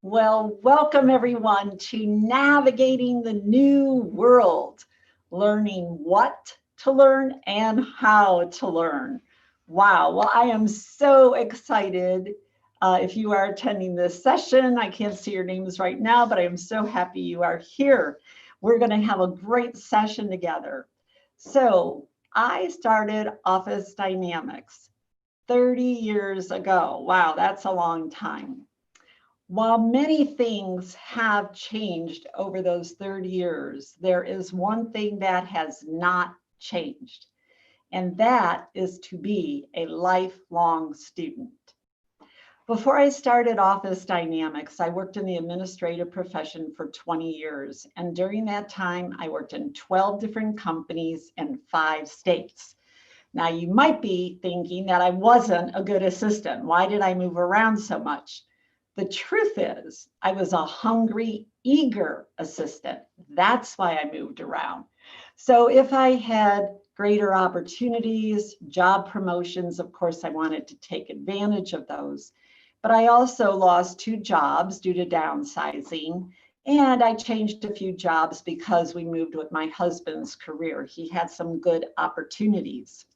Well, welcome everyone to Navigating the New World, learning what to learn and how to learn. Wow, well, I am so excited. If you are attending this session, I can't see your names right now, but I am so happy you are here. We're going to have a great session together. So I started Office Dynamics 30 years ago. Wow, that's a long time. While many things have changed over those 30 years, there is one thing that has not changed, and that is to be a lifelong student. Before I started Office Dynamics, I worked in the administrative profession for 20 years, and during that time, I worked in 12 different companies in 5 states. Now, you might be thinking that I wasn't a good assistant. Why did I move around so much? The truth is, I was a hungry, eager assistant. That's why I moved around. So if I had greater opportunities, job promotions, of course, I wanted to take advantage of those. But I also lost 2 jobs due to downsizing. And I changed a few jobs because we moved with my husband's career. He had some good opportunities.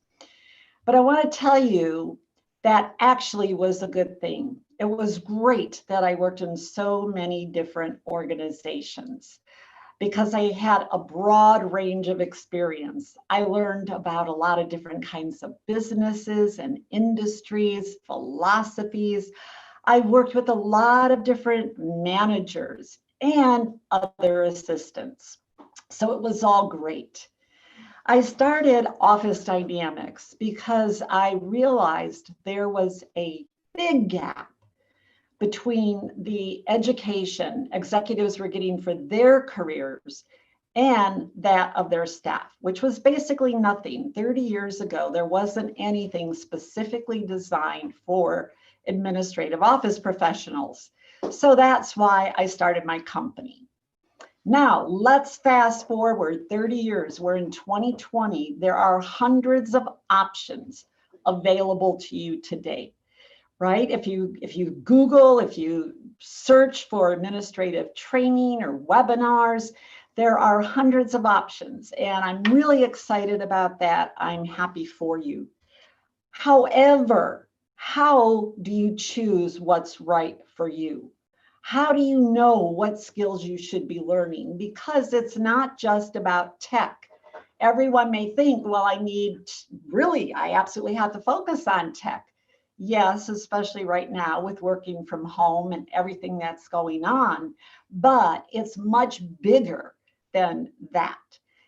But I want to tell you that actually was a good thing. It was great that I worked in so many different organizations because I had a broad range of experience. I learned about a lot of different kinds of businesses and industries, philosophies. I worked with a lot of different managers and other assistants. So it was all great. I started Office Dynamics because I realized there was a big gap between the education executives were getting for their careers and that of their staff, which was basically nothing. 30 years ago, there wasn't anything specifically designed for administrative office professionals. So that's why I started my company. Now, let's fast forward 30 years. We're in 2020. There are hundreds of options available to you today, right? If you Google, if you search for administrative training or webinars, there are hundreds of options. And I'm really excited about that. I'm happy for you. However, how do you choose what's right for you? How do you know what skills you should be learning? Because it's not just about tech. Everyone may think, well, I absolutely have to focus on tech. Yes, especially right now with working from home and everything that's going on, but it's much bigger than that.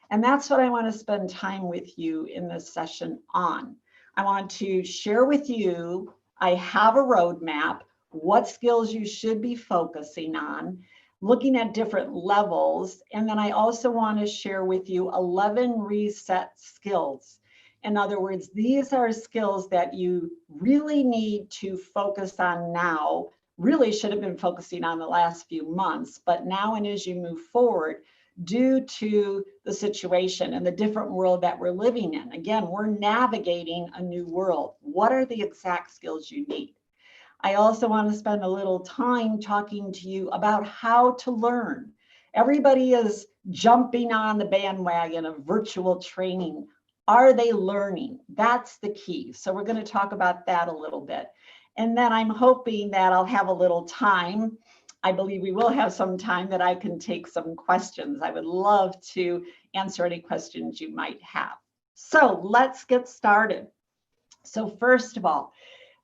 And that's what I want to spend time with you in this session on. I want to share with you, I have a roadmap, what skills you should be focusing on, looking at different levels. And then I also want to share with you 11 reset skills. In other words, these are skills that you really need to focus on now, really should have been focusing on the last few months, but now and as you move forward, due to the situation and the different world that we're living in. Again, we're navigating a new world. What are the exact skills you need? I also want to spend a little time talking to you about how to learn. Everybody is jumping on the bandwagon of virtual training. Are they learning? That's the key. So we're going to talk about that a little bit. And then I'm hoping that I'll have a little time. I believe we will have some time that I can take some questions. I would love to answer any questions you might have. So let's get started. So first of all,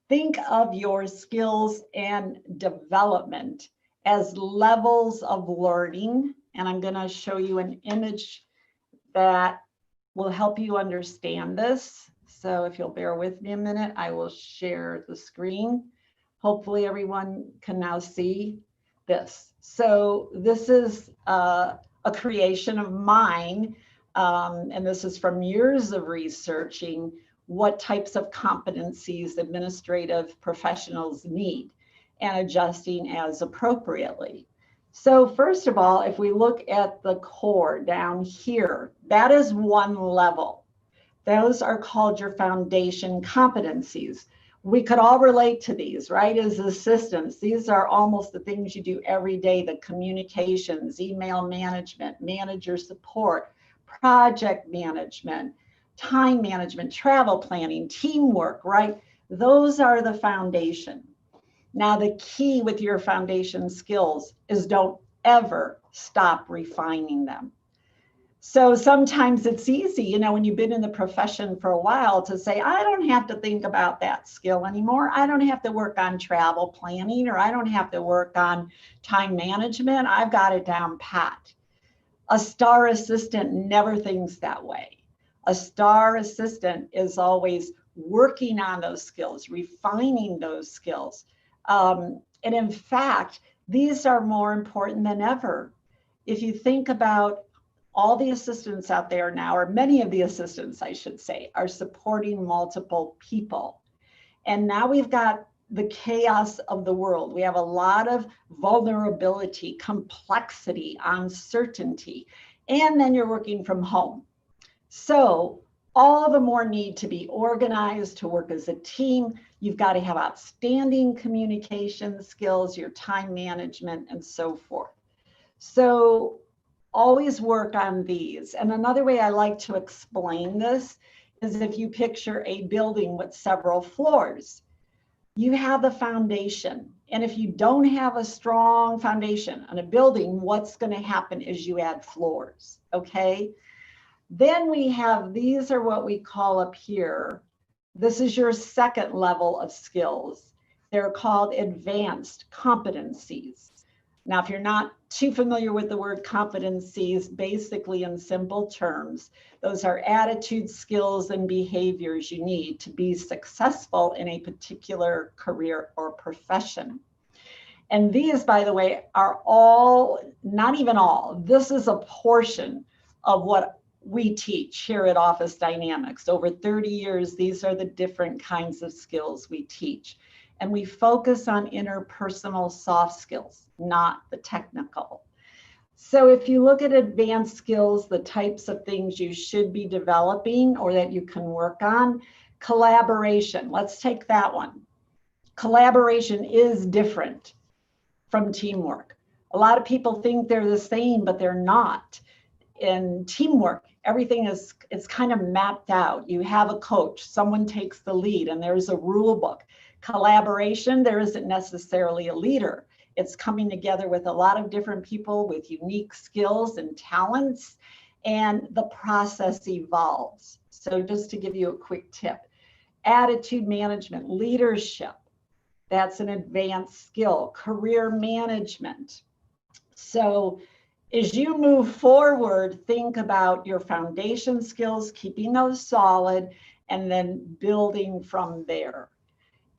think of your skills and development as levels of learning. And I'm going to show you an image that will help you understand this. So if you'll bear with me a minute, I will share the screen. Hopefully everyone can now see this. So this is a creation of mine, and this is from years of researching what types of competencies administrative professionals need and adjusting as appropriately. So first of all, if we look at the core down here, that is one level. Those are called your foundation competencies. We could all relate to these, right? As assistants, these are almost the things you do every day: the communications, email management, manager support, project management, time management, travel planning, teamwork, right? Those are the foundation. Now, the key with your foundation skills is don't ever stop refining them. So sometimes it's easy, you know, when you've been in the profession for a while, to say, I don't have to think about that skill anymore. I don't have to work on travel planning, or I don't have to work on time management. I've got it down pat. A STAR assistant never thinks that way. A STAR assistant is always working on those skills, refining those skills. And in fact, these are more important than ever. If you think about all the assistants out there now, or many of the assistants, I should say, are supporting multiple people. And now we've got the chaos of the world. We have a lot of vulnerability, complexity, uncertainty, and then you're working from home. So all the more need to be organized, to work as a team. You've got to have outstanding communication skills, your time management, and so forth. So always work on these. And another way I like to explain this is if you picture a building with several floors. You have the foundation. And if you don't have a strong foundation on a building, what's going to happen is you add floors, okay? Then we have, these are what we call up here. This is your second level of skills. They're called advanced competencies. Now, if you're not too familiar with the word competencies, basically in simple terms, those are attitude, skills, and behaviors you need to be successful in a particular career or profession. And these, by the way, are all, not even all, this is a portion of what we teach here at Office Dynamics. Over 30 years, these are the different kinds of skills we teach. And we focus on interpersonal soft skills, not the technical. So if you look at advanced skills, the types of things you should be developing or that you can work on, collaboration, let's take that one. Collaboration is different from teamwork. A lot of people think they're the same, but they're not. In teamwork, everything is kind of mapped out. You have a coach, someone takes the lead, and there's a rule book. Collaboration, there isn't necessarily a leader. It's coming together with a lot of different people with unique skills and talents, and the process evolves. So just to give you a quick tip, attitude management, leadership, that's an advanced skill. Career management. So as you move forward, think about your foundation skills, keeping those solid, and then building from there.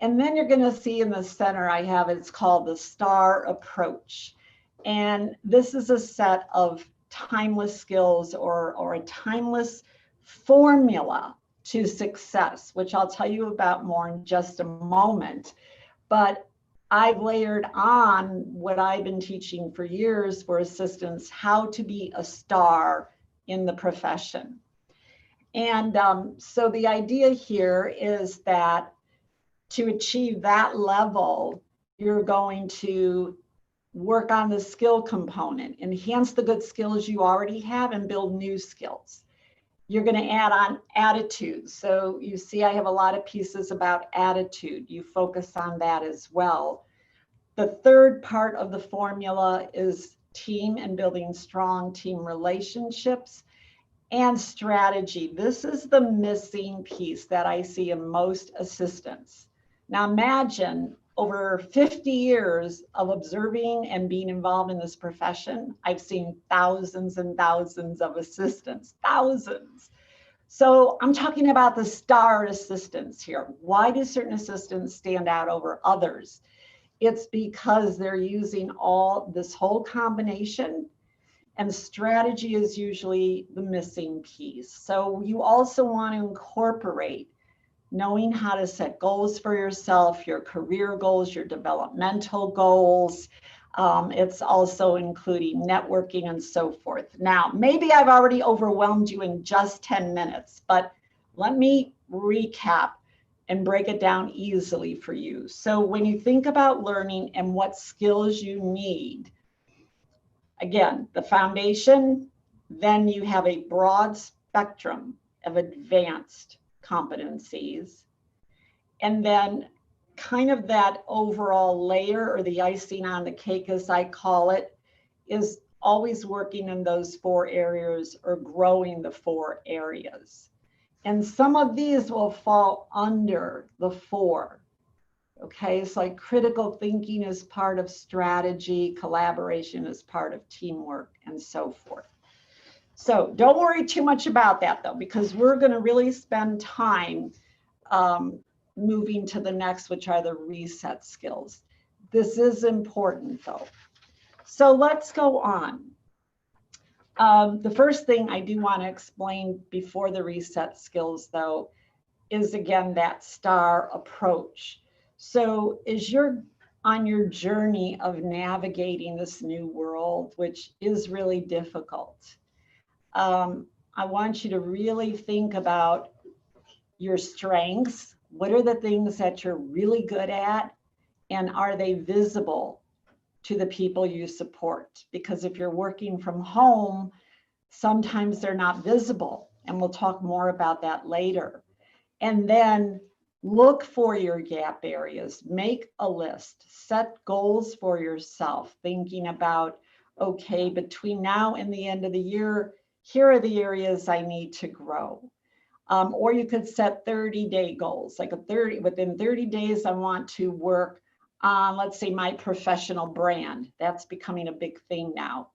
And then you're going to see in the center, I have, it's called the STAR approach. And this is a set of timeless skills or a timeless formula to success, which I'll tell you about more in just a moment. But I've layered on what I've been teaching for years for assistants, how to be a star in the profession. And so the idea here is that to achieve that level, you're going to work on the skill component, enhance the good skills you already have, and build new skills. You're going to add on attitudes. So you see, I have a lot of pieces about attitude. You focus on that as well. The third part of the formula is team and building strong team relationships and strategy. This is the missing piece that I see in most assistants. Now imagine over 50 years of observing and being involved in this profession, I've seen thousands and thousands of assistants, thousands. So I'm talking about the star assistants here. Why do certain assistants stand out over others? It's because they're using all this whole combination, and strategy is usually the missing piece. So you also want to incorporate knowing how to set goals for yourself, your career goals, your developmental goals. It's also including networking and so forth. Now, maybe I've already overwhelmed you in just 10 minutes, but let me recap and break it down easily for you. So when you think about learning and what skills you need, again, the foundation, then you have a broad spectrum of advanced competencies. And then kind of that overall layer, or the icing on the cake, as I call it, is always working in those 4 areas or growing the 4 areas. And some of these will fall under the 4. Okay, it's like critical thinking is part of strategy, collaboration is part of teamwork, and so forth. So don't worry too much about that though, because we're going to really spend time moving to the next, which are the reset skills. This is important though. So let's go on. The first thing I do want to explain before the reset skills though, is again, that STAR approach. So as you're on your journey of navigating this new world, which is really difficult, I want you to really think about your strengths. What are the things that you're really good at? And are they visible to the people you support? Because if you're working from home, sometimes they're not visible. And we'll talk more about that later. And then look for your gap areas, make a list, set goals for yourself, thinking about, okay, between now and the end of the year, here are the areas I need to grow. Or you could set 30-day goals, like within 30 days, I want to work on, let's say, my professional brand. That's becoming a big thing now.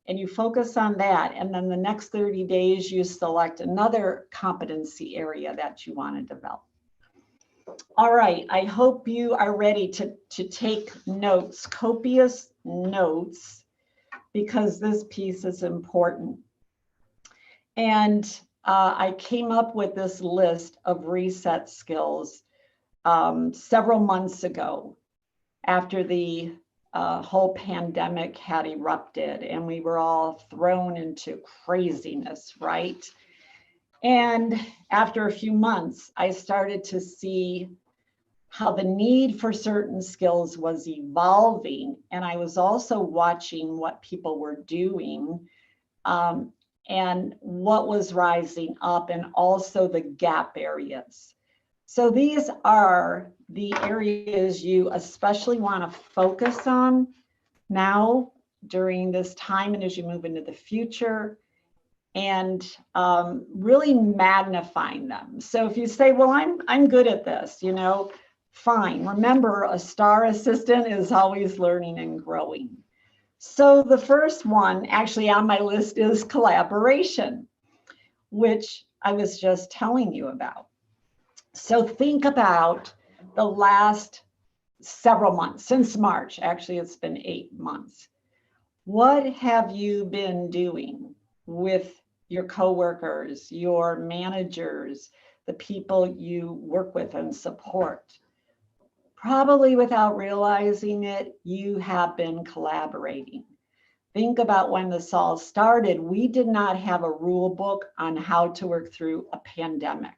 And you focus on that. And then the next 30 days, you select another competency area that you want to develop. All right, I hope you are ready to take notes, copious notes, because this piece is important. And I came up with this list of reset skills several months ago after the whole pandemic had erupted and we were all thrown into craziness, right? And after a few months, I started to see how the need for certain skills was evolving. And I was also watching what people were doing and what was rising up, and also the gap areas. So these are the areas you especially want to focus on now during this time and as you move into the future, and really magnifying them. So if you say, well, I'm good at this, you know, fine. Remember, a STAR assistant is always learning and growing. So the first one actually on my list is collaboration, which I was just telling you about. So think about the last several months, since March, actually it's been 8 months. What have you been doing with your coworkers, your managers, the people you work with and support? Probably without realizing it, you have been collaborating. Think about when this all started. We did not have a rule book on how to work through a pandemic.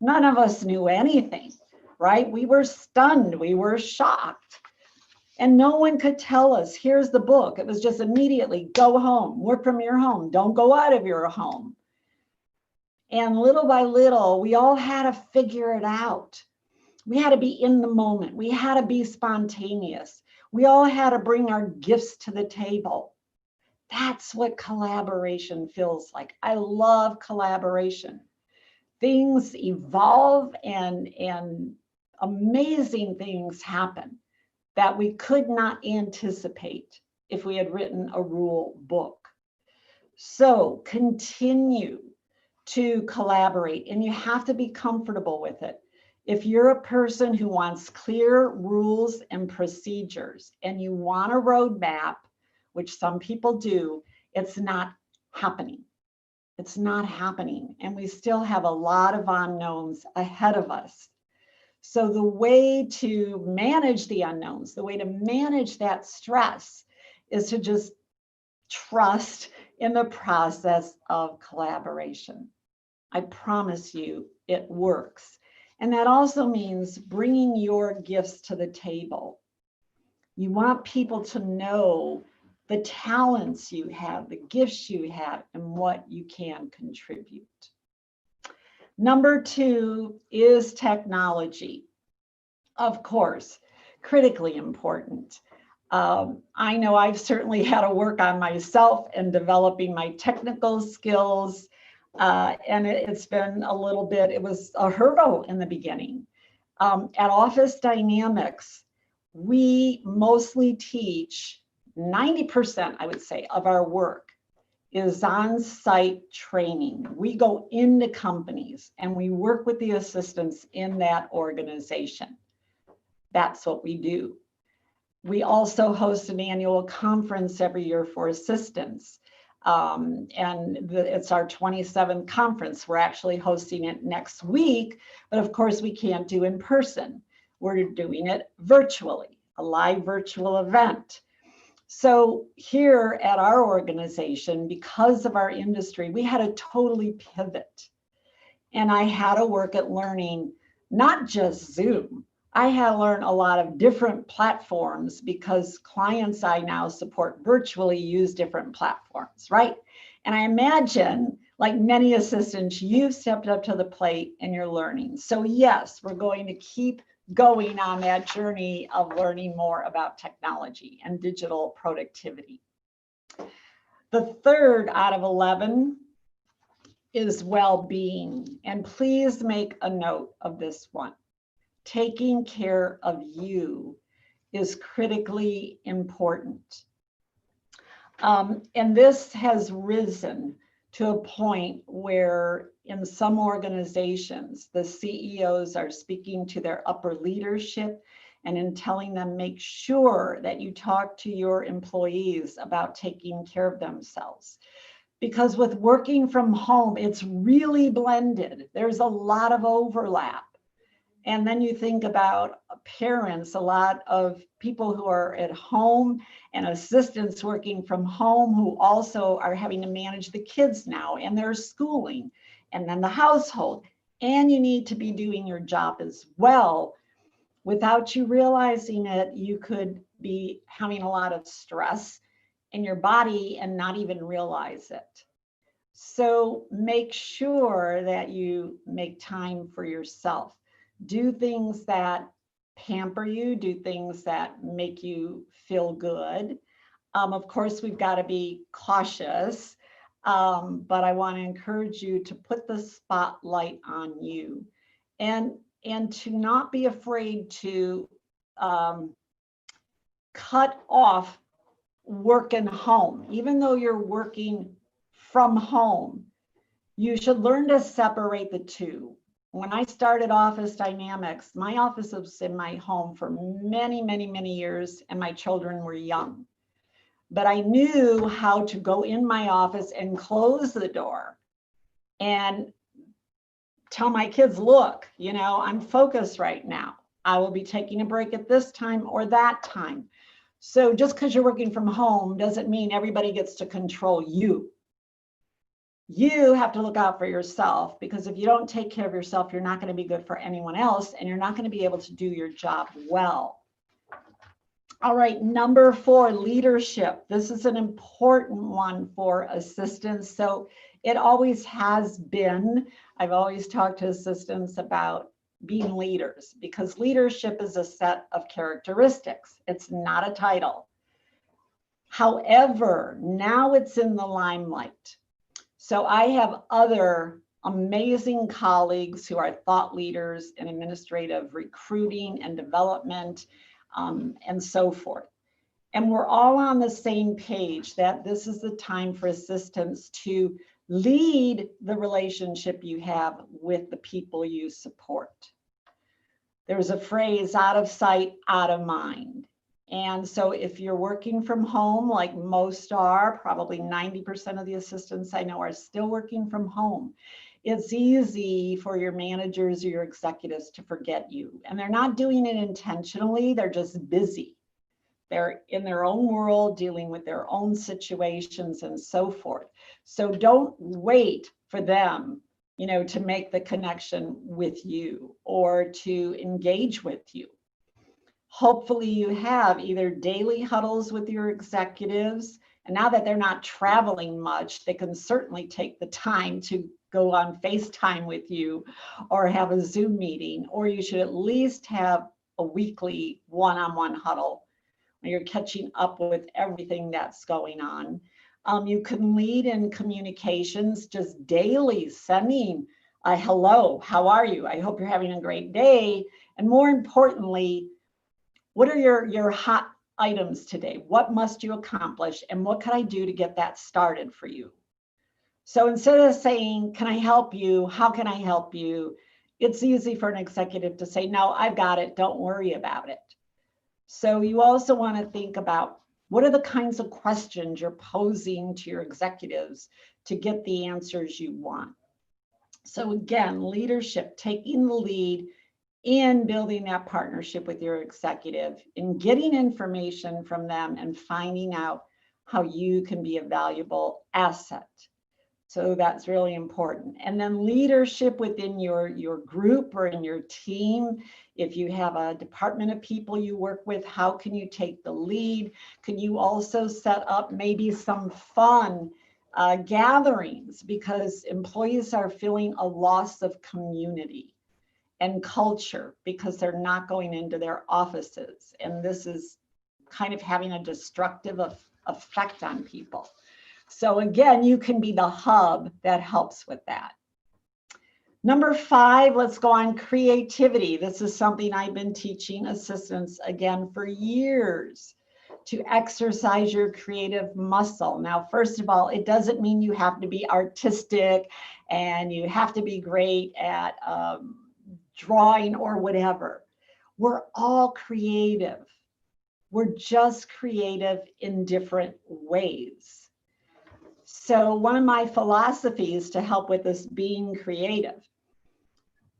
None of us knew anything, right? We were stunned, we were shocked. And no one could tell us, here's the book. It was just immediately, go home, work from your home, don't go out of your home. And little by little, we all had to figure it out. We had to be in the moment. We had to be spontaneous. We all had to bring our gifts to the table. That's what collaboration feels like. I love collaboration. Things evolve and amazing things happen that we could not anticipate if we had written a rule book. So continue to collaborate, and you have to be comfortable with it. If you're a person who wants clear rules and procedures and you want a roadmap, which some people do, it's not happening. It's not happening. And we still have a lot of unknowns ahead of us. So the way to manage the unknowns, the way to manage that stress is to just trust in the process of collaboration. I promise you it works. And that also means bringing your gifts to the table. You want people to know the talents you have, the gifts you have, and what you can contribute. Number 2 is technology. Of course, critically important. I know I've certainly had to work on myself and developing my technical skills. And it's been a little bit, it was a hurdle in the beginning. At Office Dynamics, we mostly teach 90%, I would say, of our work is on-site training. We go into companies and we work with the assistants in that organization. That's what we do. We also host an annual conference every year for assistants. It's our 27th conference. We're actually hosting it next week, but of course we can't do in person. We're doing it virtually, a live virtual event. So here at our organization, because of our industry, we had to totally pivot. And I had to work at learning not just Zoom. I had to learn a lot of different platforms because clients I now support virtually use different platforms, right? And I imagine, like many assistants, you've stepped up to the plate and you're learning. So yes, we're going to keep going on that journey of learning more about technology and digital productivity. The third out of 11 is well-being. And please make a note of this one. Taking care of you is critically important. And this has risen to a point where in some organizations, the CEOs are speaking to their upper leadership and in telling them, make sure that you talk to your employees about taking care of themselves. Because with working from home, it's really blended. There's a lot of overlap. And then you think about parents, a lot of people who are at home and assistants working from home who also are having to manage the kids now and their schooling and then the household. And you need to be doing your job as well. Without you realizing it, you could be having a lot of stress in your body and not even realize it. So make sure that you make time for yourself. Do things that pamper you, do things that make you feel good. Of course, we've got to be cautious, but I want to encourage you to put the spotlight on you and to not be afraid to cut off work and home. Even though you're working from home, you should learn to separate the two. When I started Office Dynamics, my office was in my home for many, many, many years, and my children were young. But I knew how to go in my office and close the door and tell my kids, look, you know, I'm focused right now. I will be taking a break at this time or that time. So just because you're working from home doesn't mean everybody gets to control you. You have to look out for yourself, because if you don't take care of yourself, you're not going to be good for anyone else, and you're not going to be able to do your job well. All right, number 4, leadership. This is an important one for assistants. So it always has been. I've always talked to assistants about being leaders, because leadership is a set of characteristics. It's not a title. However, now it's in the limelight. So I have other amazing colleagues who are thought leaders in administrative recruiting and development and so forth. And we're all on the same page that this is the time for assistants to lead the relationship you have with the people you support. There's a phrase, out of sight, out of mind. And so if you're working from home, like most are, probably 90% of the assistants I know are still working from home, it's easy for your managers or your executives to forget you. And they're not doing it intentionally, they're just busy. They're in their own world, dealing with their own situations and so forth. So don't wait for them to make the connection with you or to engage with you. Hopefully you have either daily huddles with your executives, and now that they're not traveling much, they can certainly take the time to go on FaceTime with you or have a Zoom meeting, or you should at least have a weekly one-on-one huddle when you're catching up with everything that's going on. You can lead in communications just daily, sending a hello, how are you? I hope you're having a great day. And more importantly, what are your hot items today? What must you accomplish? And what can I do to get that started for you? So instead of saying, can I help you? How can I help you? It's easy for an executive to say, no, I've got it. Don't worry about it. So you also want to think about what are the kinds of questions you're posing to your executives to get the answers you want. So again, leadership, taking the lead in building that partnership with your executive, in getting information from them and finding out how you can be a valuable asset. So that's really important. And then leadership within your group or in your team. If you have a department of people you work with, how can you take the lead? Can you also set up maybe some fun gatherings, because employees are feeling a loss of community and culture because they're not going into their offices. And this is kind of having a destructive effect on people. So again, you can be the hub that helps with that. Number 5, let's go on creativity. This is something I've been teaching assistants again for years, to exercise your creative muscle. Now, first of all, it doesn't mean you have to be artistic and you have to be great at drawing or whatever. We're all creative. We're just creative in different ways. So one of my philosophies to help with this being creative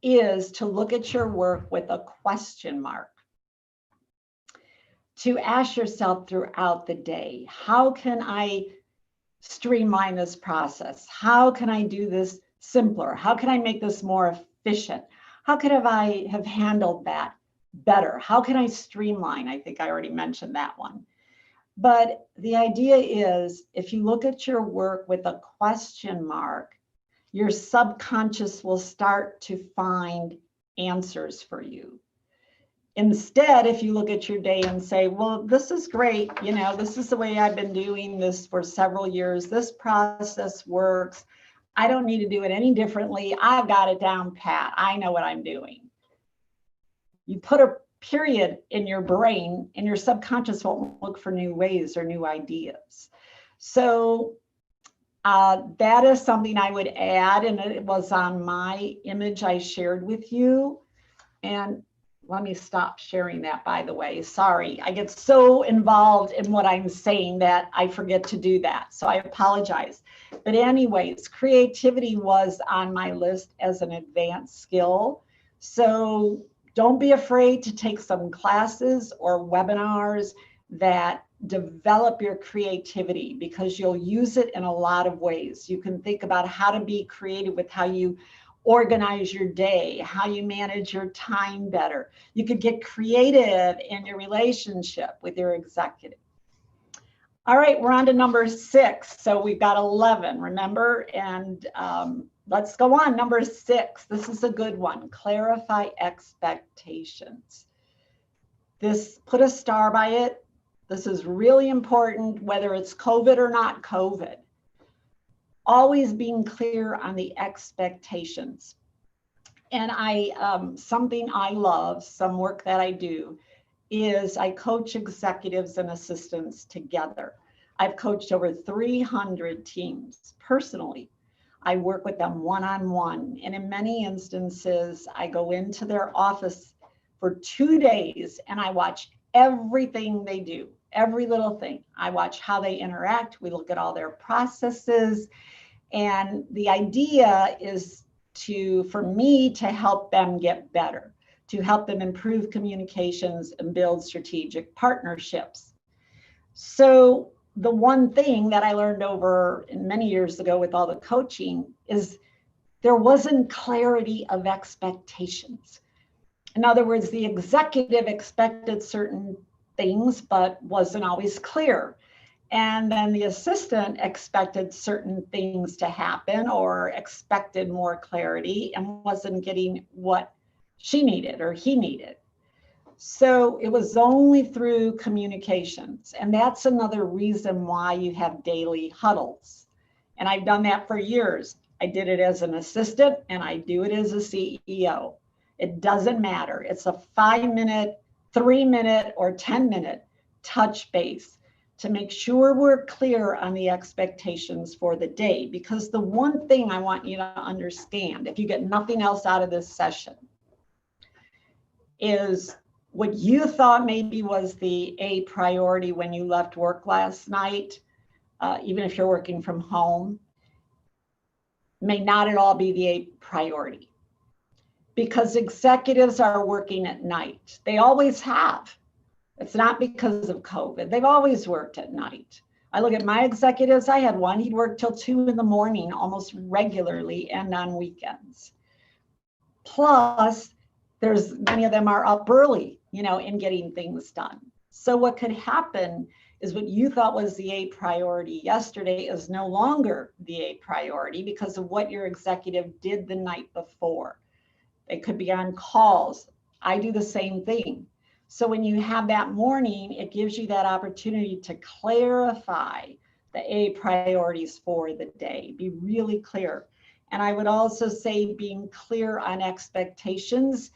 is to look at your work with a question mark. To ask yourself throughout the day, how can I streamline this process? How can I do this simpler? How can I make this more efficient? How could I have handled that better? How can I streamline? I think I already mentioned that one. But the idea is, if you look at your work with a question mark, your subconscious will start to find answers for you. Instead, if you look at your day and say, well, this is great, this is the way I've been doing this for several years. This process works. I don't need to do it any differently. I've got it down pat. I know what I'm doing. You put a period in your brain and your subconscious won't look for new ways or new ideas. So that is something I would add, and it was on my image I shared with you. And let me stop sharing that, by the way. Sorry, I get so involved in what I'm saying that I forget to do that. So I apologize. But anyways, creativity was on my list as an advanced skill. So don't be afraid to take some classes or webinars that develop your creativity, because you'll use it in a lot of ways. You can think about how to be creative with how you organize your day, how you manage your time better. You could get creative in your relationship with your executive. All right, we're on to number 6. So we've got 11, remember? And let's go on. Number 6, this is a good one. Clarify expectations. This, put a star by it. This is really important, whether it's COVID or not COVID. Always being clear on the expectations. And something I love, some work that I do, is I coach executives and assistants together. I've coached over 300 teams personally. I work with them one-on-one. And in many instances, I go into their office for 2 days and I watch everything they do, every little thing. I watch how they interact. We look at all their processes. And the idea is for me to help them get better, to help them improve communications and build strategic partnerships. So the one thing that I learned over many years ago with all the coaching is there wasn't clarity of expectations. In other words, the executive expected certain things, but wasn't always clear. And then the assistant expected certain things to happen or expected more clarity and wasn't getting what she needed or he needed. So it was only through communications. And that's another reason why you have daily huddles. And I've done that for years. I did it as an assistant and I do it as a CEO. It doesn't matter. It's a 5-minute, 3-minute, or 10-minute touch base to make sure we're clear on the expectations for the day. Because the one thing I want you to understand, if you get nothing else out of this session, is what you thought maybe was the A priority when you left work last night, even if you're working from home, may not at all be the A priority. Because executives are working at night. They always have. It's not because of COVID. They've always worked at night. I look at my executives. I had one, he'd work till 2 a.m. almost regularly and on weekends. Plus, there's many of them are up early, in getting things done. So what could happen is what you thought was the A priority yesterday is no longer the A priority because of what your executive did the night before. They could be on calls. I do the same thing. So when you have that morning, it gives you that opportunity to clarify the A priorities for the day. Be really clear. And I would also say being clear on expectations.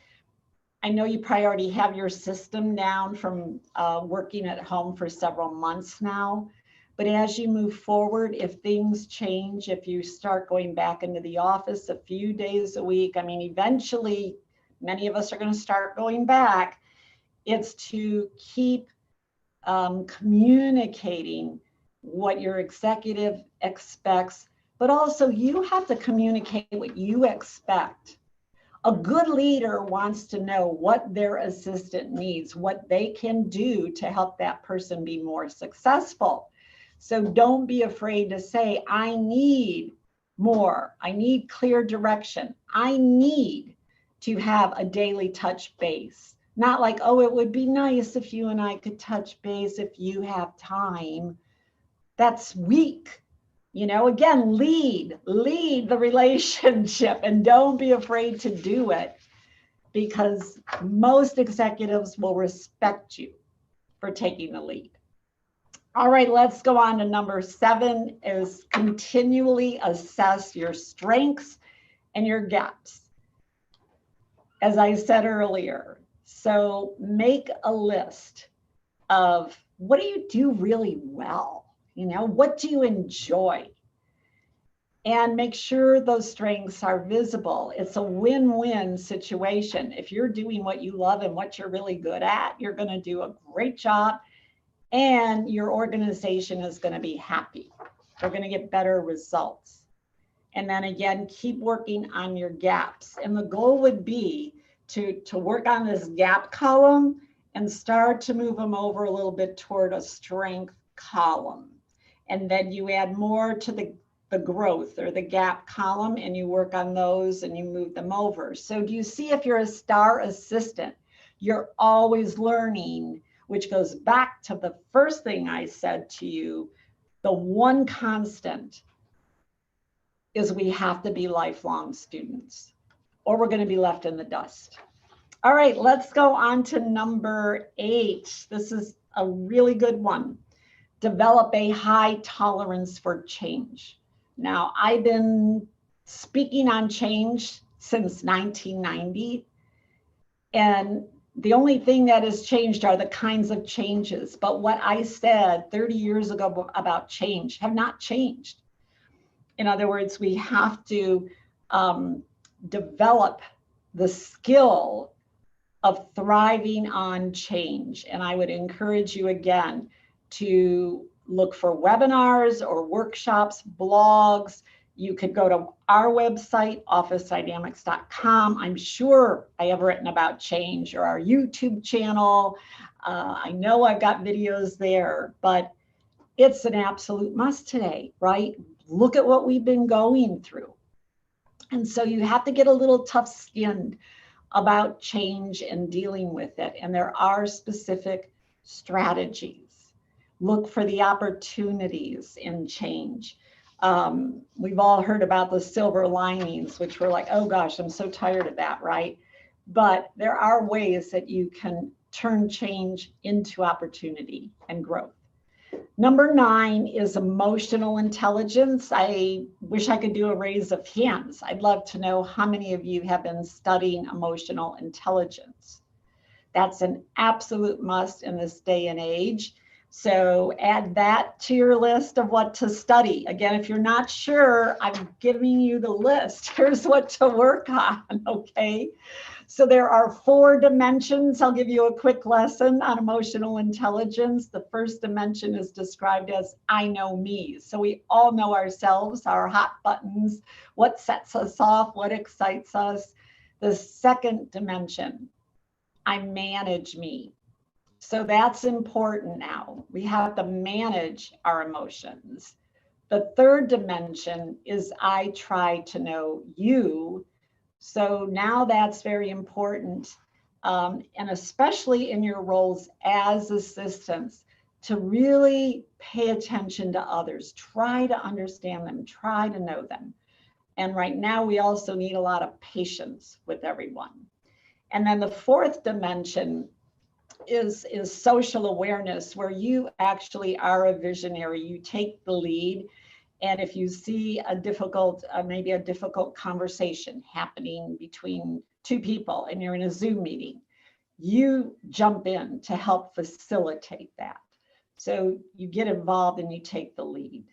I know you probably already have your system down from working at home for several months now. But as you move forward, if things change, if you start going back into the office a few days a week, eventually many of us are going to start going back. It's to keep communicating what your executive expects, but also you have to communicate what you expect. A good leader wants to know what their assistant needs, what they can do to help that person be more successful. So don't be afraid to say, I need more. I need clear direction. I need to have a daily touch base. Not like, oh, it would be nice if you and I could touch base if you have time. That's weak. Again, lead the relationship and don't be afraid to do it because most executives will respect you for taking the lead. All right, let's go on to number 7 is continually assess your strengths and your gaps. As I said earlier, so make a list of what do you do really well? What do you enjoy? And make sure those strengths are visible. It's a win-win situation. If you're doing what you love and what you're really good at, you're going to do a great job and your organization is going to be happy. They're going to get better results. And then again, keep working on your gaps. And the goal would be to work on this gap column and start to move them over a little bit toward a strength column. And then you add more to the growth or the gap column and you work on those and you move them over. So do you see if you're a star assistant, you're always learning, which goes back to the first thing I said to you, the one constant is we have to be lifelong students or we're going to be left in the dust. All right, let's go on to number 8. This is a really good one. Develop a high tolerance for change. Now, I've been speaking on change since 1990, and the only thing that has changed are the kinds of changes. But what I said 30 years ago about change have not changed. In other words, we have to develop the skill of thriving on change. And I would encourage you again to look for webinars or workshops, blogs. You could go to our website, officedynamics.com. I'm sure I have written about change, or our YouTube channel. I know I've got videos there, but it's an absolute must today, right? Look at what we've been going through. And so you have to get a little tough-skinned about change and dealing with it. And there are specific strategies. Look for the opportunities in change. We've all heard about the silver linings, which we're like, oh gosh, I'm so tired of that, right? But there are ways that you can turn change into opportunity and growth. Number 9 is emotional intelligence. I wish I could do a raise of hands. I'd love to know how many of you have been studying emotional intelligence. That's an absolute must in this day and age. So add that to your list of what to study. Again, if you're not sure, I'm giving you the list. Here's what to work on, okay? So there are 4 dimensions. I'll give you a quick lesson on emotional intelligence. The first dimension is described as I know me. So we all know ourselves, our hot buttons, what sets us off, what excites us. The second dimension, I manage me. So that's important now. We have to manage our emotions. The third dimension is I try to know you. So now that's very important, and especially in your roles as assistants, to really pay attention to others, try to understand them, try to know them. And right now we also need a lot of patience with everyone. And then the fourth dimension is social awareness, where you actually are a visionary, you take the lead. And if you see a difficult, maybe a difficult conversation happening between 2 people and you're in a Zoom meeting, you jump in to help facilitate that. So you get involved and you take the lead.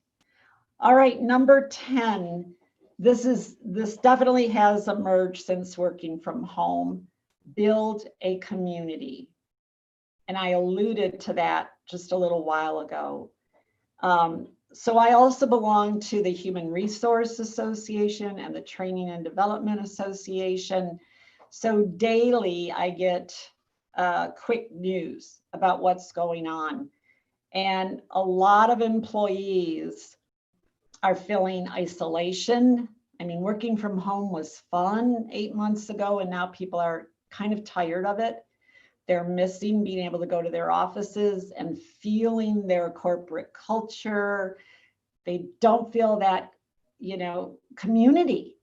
All right, number 10, this definitely has emerged since working from home. Build a community. And I alluded to that just a little while ago. So I also belong to the Human Resource Association and the Training and Development Association. So daily I get quick news about what's going on. And a lot of employees are feeling isolation. I mean, working from home was fun 8 months ago, and now people are kind of tired of it. They're missing being able to go to their offices and feeling their corporate culture. They don't feel that, community.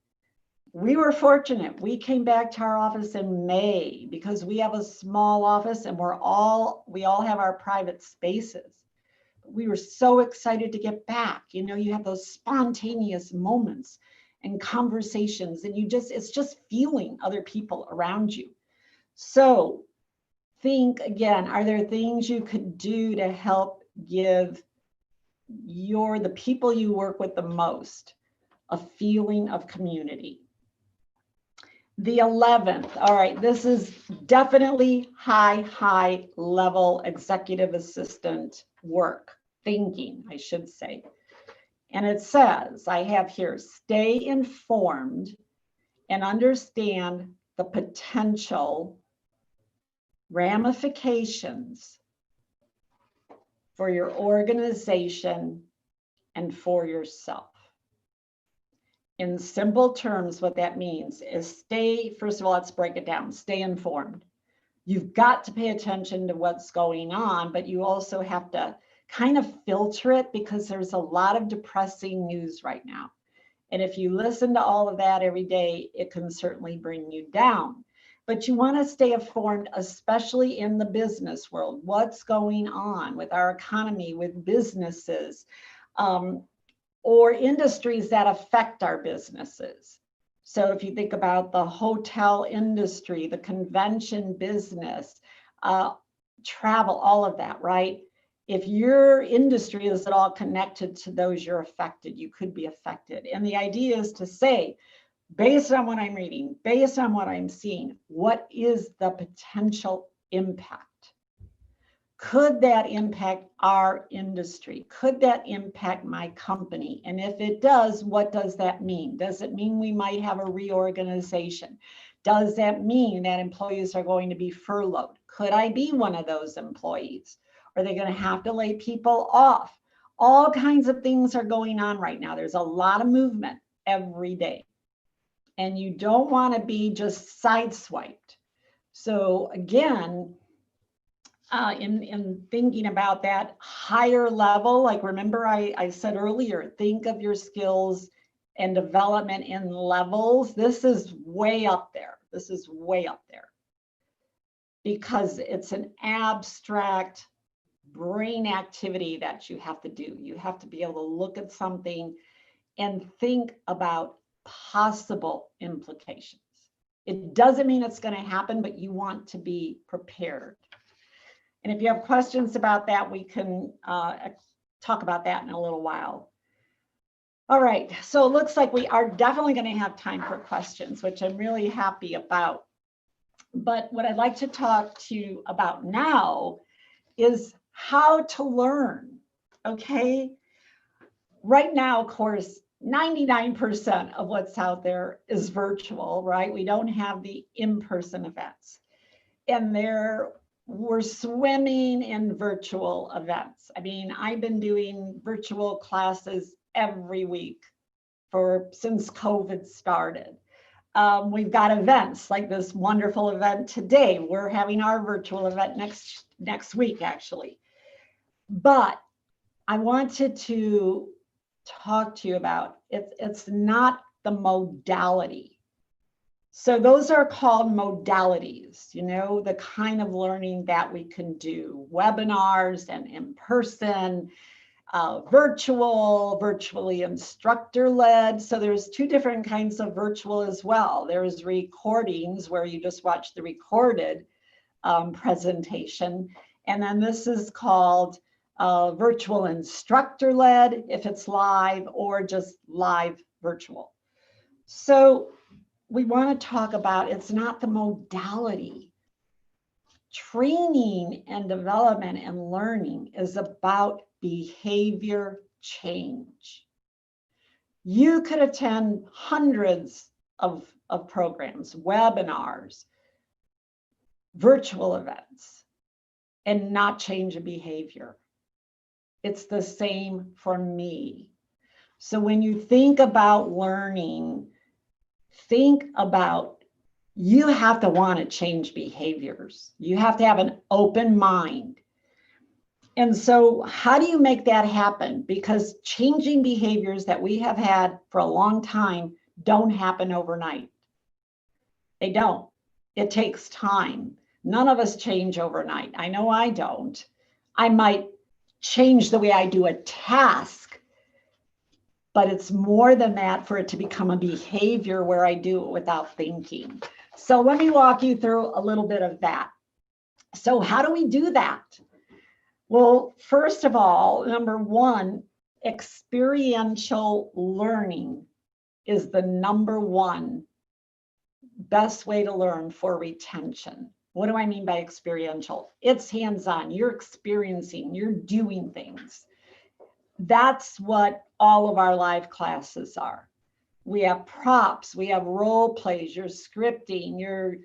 We were fortunate. We came back to our office in May because we have a small office and we all have our private spaces. We were so excited to get back. You have those spontaneous moments and conversations, and it's just feeling other people around you. So think again, are there things you could do to help give the people you work with the most a feeling of community? The 11th, all right, this is definitely high level executive assistant work, thinking, I should say. And it says, I have here, stay informed and understand the potential ramifications for your organization and for yourself. In simple terms, what that means is first of all, let's break it down, stay informed. You've got to pay attention to what's going on, but you also have to kind of filter it because there's a lot of depressing news right now. And if you listen to all of that every day, it can certainly bring you down. But you want to stay informed, especially in the business world. What's going on with our economy, with businesses, or industries that affect our businesses. So if you think about the hotel industry, the convention business, travel, all of that, right? If your industry is at all connected to those you're affected, you could be affected. And the idea is to say, based on what I'm reading, based on what I'm seeing, what is the potential impact? Could that impact our industry? Could that impact my company? And if it does, what does that mean? Does it mean we might have a reorganization? Does that mean that employees are going to be furloughed? Could I be one of those employees? Are they going to have to lay people off? All kinds of things are going on right now. There's a lot of movement every day. and you don't want to be just sideswiped. So again, in thinking about that higher level, like remember I said earlier, think of your skills and development in levels. This is way up there. This is way up there because it's an abstract brain activity that you have to do. You have to be able to look at something and think about possible implications. It doesn't mean it's going to happen, but you want to be prepared. And if you have questions about that, we can talk about that in a little while. All right, so it looks like we are definitely going to have time for questions, which I'm really happy about. But what I'd like to talk to you about now is how to learn, okay? Right now, of course, 99% of what's out there is virtual, right? We don't have the in-person events. And we're swimming in virtual events. I mean, I've been doing virtual classes every week since COVID started. We've got events like this wonderful event today. We're having our virtual event next week, actually. But I wanted to talk to you about it's not the modality. So those are called modalities, you know, the kind of learning that we can do, webinars and in person, virtually instructor-led. So there's two different kinds of virtual as well. There's recordings where you just watch the recorded presentation. And then this is called virtual instructor-led if it's live, or just live virtual. So we want to talk about, it's not the modality. Training and development and learning is about behavior change. You could attend hundreds of programs, webinars, virtual events, and not change a behavior. It's the same for me. So when you think about learning, think about, you have to want to change behaviors. You have to have an open mind. And so how do you make that happen? Because changing behaviors that we have had for a long time don't happen overnight. They don't. It takes time. None of us change overnight. I know I don't. I might change the way I do a task, but it's more than that for it to become a behavior where I do it without thinking. So let me walk you through a little bit of that. So how do we do that? Well, first of all, number one, experiential learning is the number one best way to learn for retention. What do I mean by experiential? It's hands-on, you're experiencing, you're doing things. That's what all of our live classes are. We have props, we have role plays, you're scripting, you're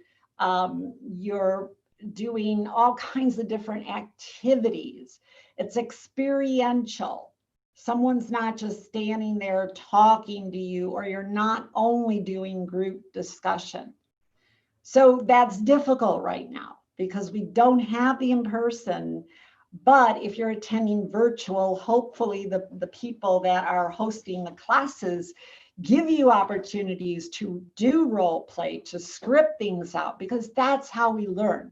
doing all kinds of different activities. It's experiential. Someone's not just standing there talking to you, or you're not only doing group discussion. So that's difficult right now because we don't have the in-person. But if you're attending virtual, hopefully the people that are hosting the classes give you opportunities to do role play, to script things out, because that's how we learn.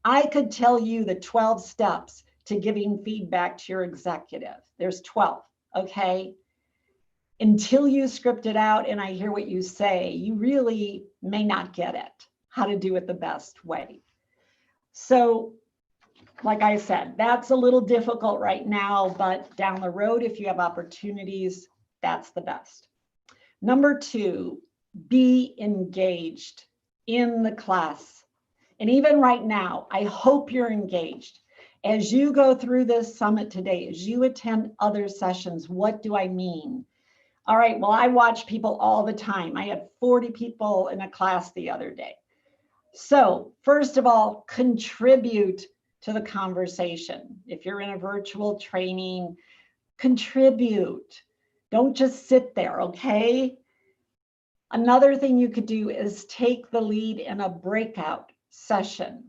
I could tell you the 12 steps to giving feedback to your executive. There's 12, okay? Until you script it out and I hear what you say, you really may not get it, how to do it the best way. So, like I said, that's a little difficult right now, but down the road, if you have opportunities, that's the best. Number two, be engaged in the class. And even right now, I hope you're engaged. As you go through this summit today, as you attend other sessions, what do I mean? All right, well, I watch people all the time. I had 40 people in a class the other day. So first of all, contribute to the conversation. If you're in a virtual training, contribute. Don't just sit there, okay? Another thing you could do is take the lead in a breakout session.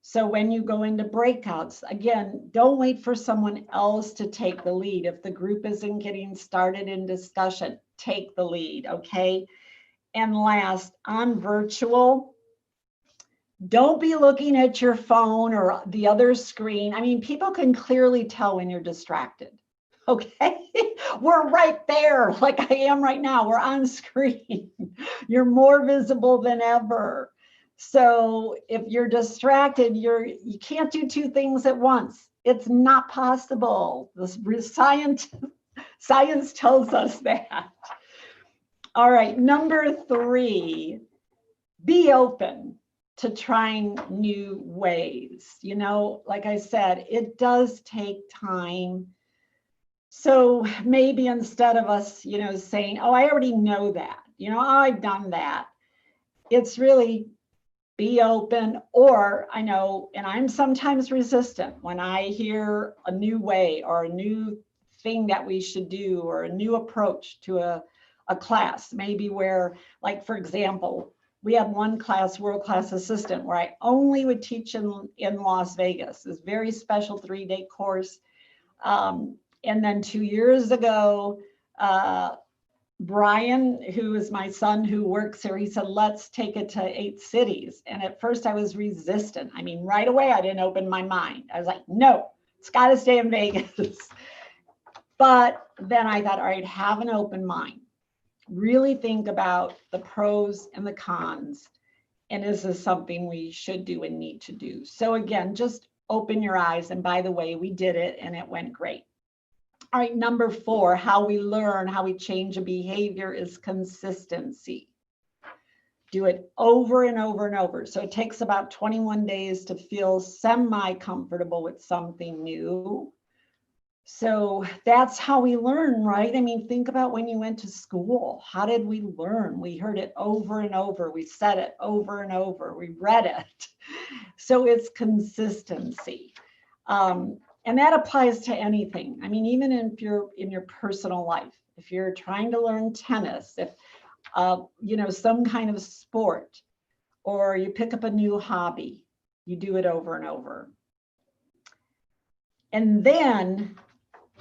So when you go into breakouts, again, don't wait for someone else to take the lead. If the group isn't getting started in discussion, take the lead, okay? And last, on virtual, don't be looking at your phone or the other screen. I mean, people can clearly tell when you're distracted. Okay, we're right there like I am right now. We're on screen. You're more visible than ever. So if you're distracted, you can't do two things at once. It's not possible. The science tells us that. All right, number 3, be open to trying new ways. You know, like I said, it does take time. So maybe instead of us, you know, saying, oh, I already know that, you know, I've done that. It's really be open. Or I know, and I'm sometimes resistant when I hear a new way or a new thing that we should do or a new approach to a class, maybe where, like, for example, we had one class, World Class Assistant, where I only would teach in Las Vegas. This very special 3-day course. And then 2 years ago, Brian, who is my son who works here, he said, let's take it to 8 cities. And at first I was resistant. I mean, right away, I didn't open my mind. I was like, no, it's got to stay in Vegas. But then I thought, all right, have an open mind. Really think about the pros and the cons. And is this something we should do and need to do? So again, just open your eyes. And by the way, we did it and it went great. All right, number 4, how we learn, how we change a behavior is consistency. Do it over and over and over. So it takes about 21 days to feel semi-comfortable with something new. So that's how we learn, right? I mean, think about when you went to school. How did we learn? We heard it over and over. We said it over and over. We read it. So it's consistency. And that applies to anything. I mean, even if you're in your personal life, if you're trying to learn tennis, if, you know, some kind of sport, or you pick up a new hobby, you do it over and over. And then,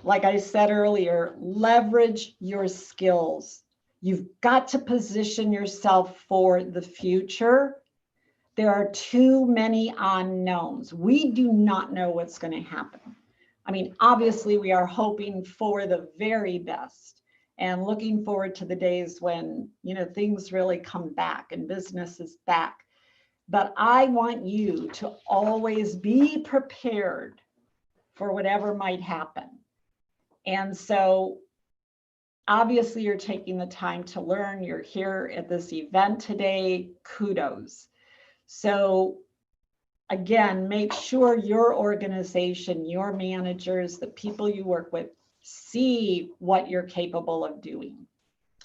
like I said earlier, leverage your skills. You've got to position yourself for the future. There are too many unknowns. We do not know what's going to happen. I mean, obviously, we are hoping for the very best and looking forward to the days when, you know, things really come back and business is back. But I want you to always be prepared for whatever might happen. And so obviously, you're taking the time to learn. You're here at this event today. Kudos. So again, make sure your organization, your managers, the people you work with, see what you're capable of doing.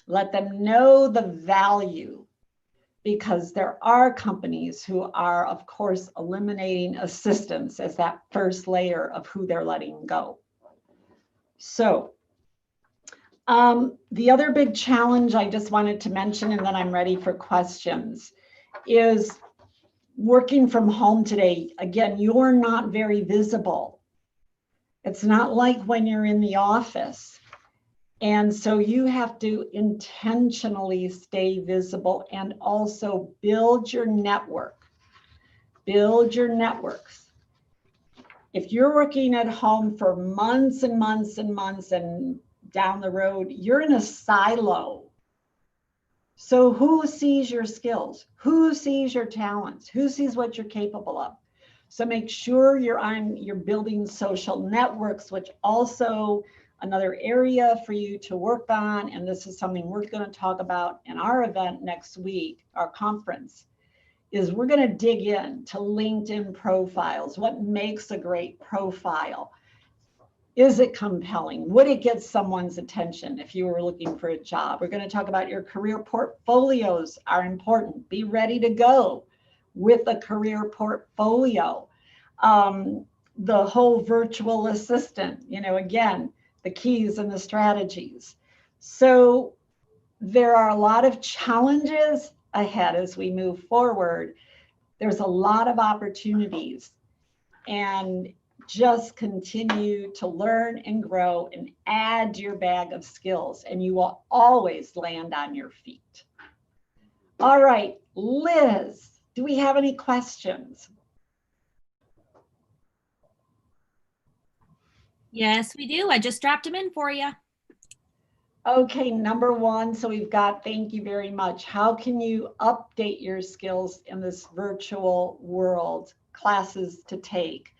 Let them know the value, because there are companies who are, of course, eliminating assistance as that first layer of who they're letting go. So the other big challenge I just wanted to mention, and then I'm ready for questions, is working from home today. Again, you're not very visible. It's not like when you're in the office. And so you have to intentionally stay visible and also build your network. Build your networks. If you're working at home for months and months and months and down the road, you're in a silo. So who sees your skills? Who sees your talents? Who sees what you're capable of? So make sure you're building social networks, which also another area for you to work on. And this is something we're going to talk about in our event next week, our conference, is we're going to dig into LinkedIn profiles. What makes a great profile? Is it compelling? Would it get someone's attention if you were looking for a job? We're going to talk about your career portfolios are important. Be ready to go with a career portfolio. The whole virtual assistant, you know, again, the keys and the strategies. So there are a lot of challenges ahead as we move forward. There's a lot of opportunities, and just continue to learn and grow and add to your bag of skills, and you will always land on your feet. All right, Liz, do we have any questions? Yes, we do. I just dropped them in for you. Okay, number one, so we've got, thank you very much. How can you update your skills in this virtual world? Classes to take.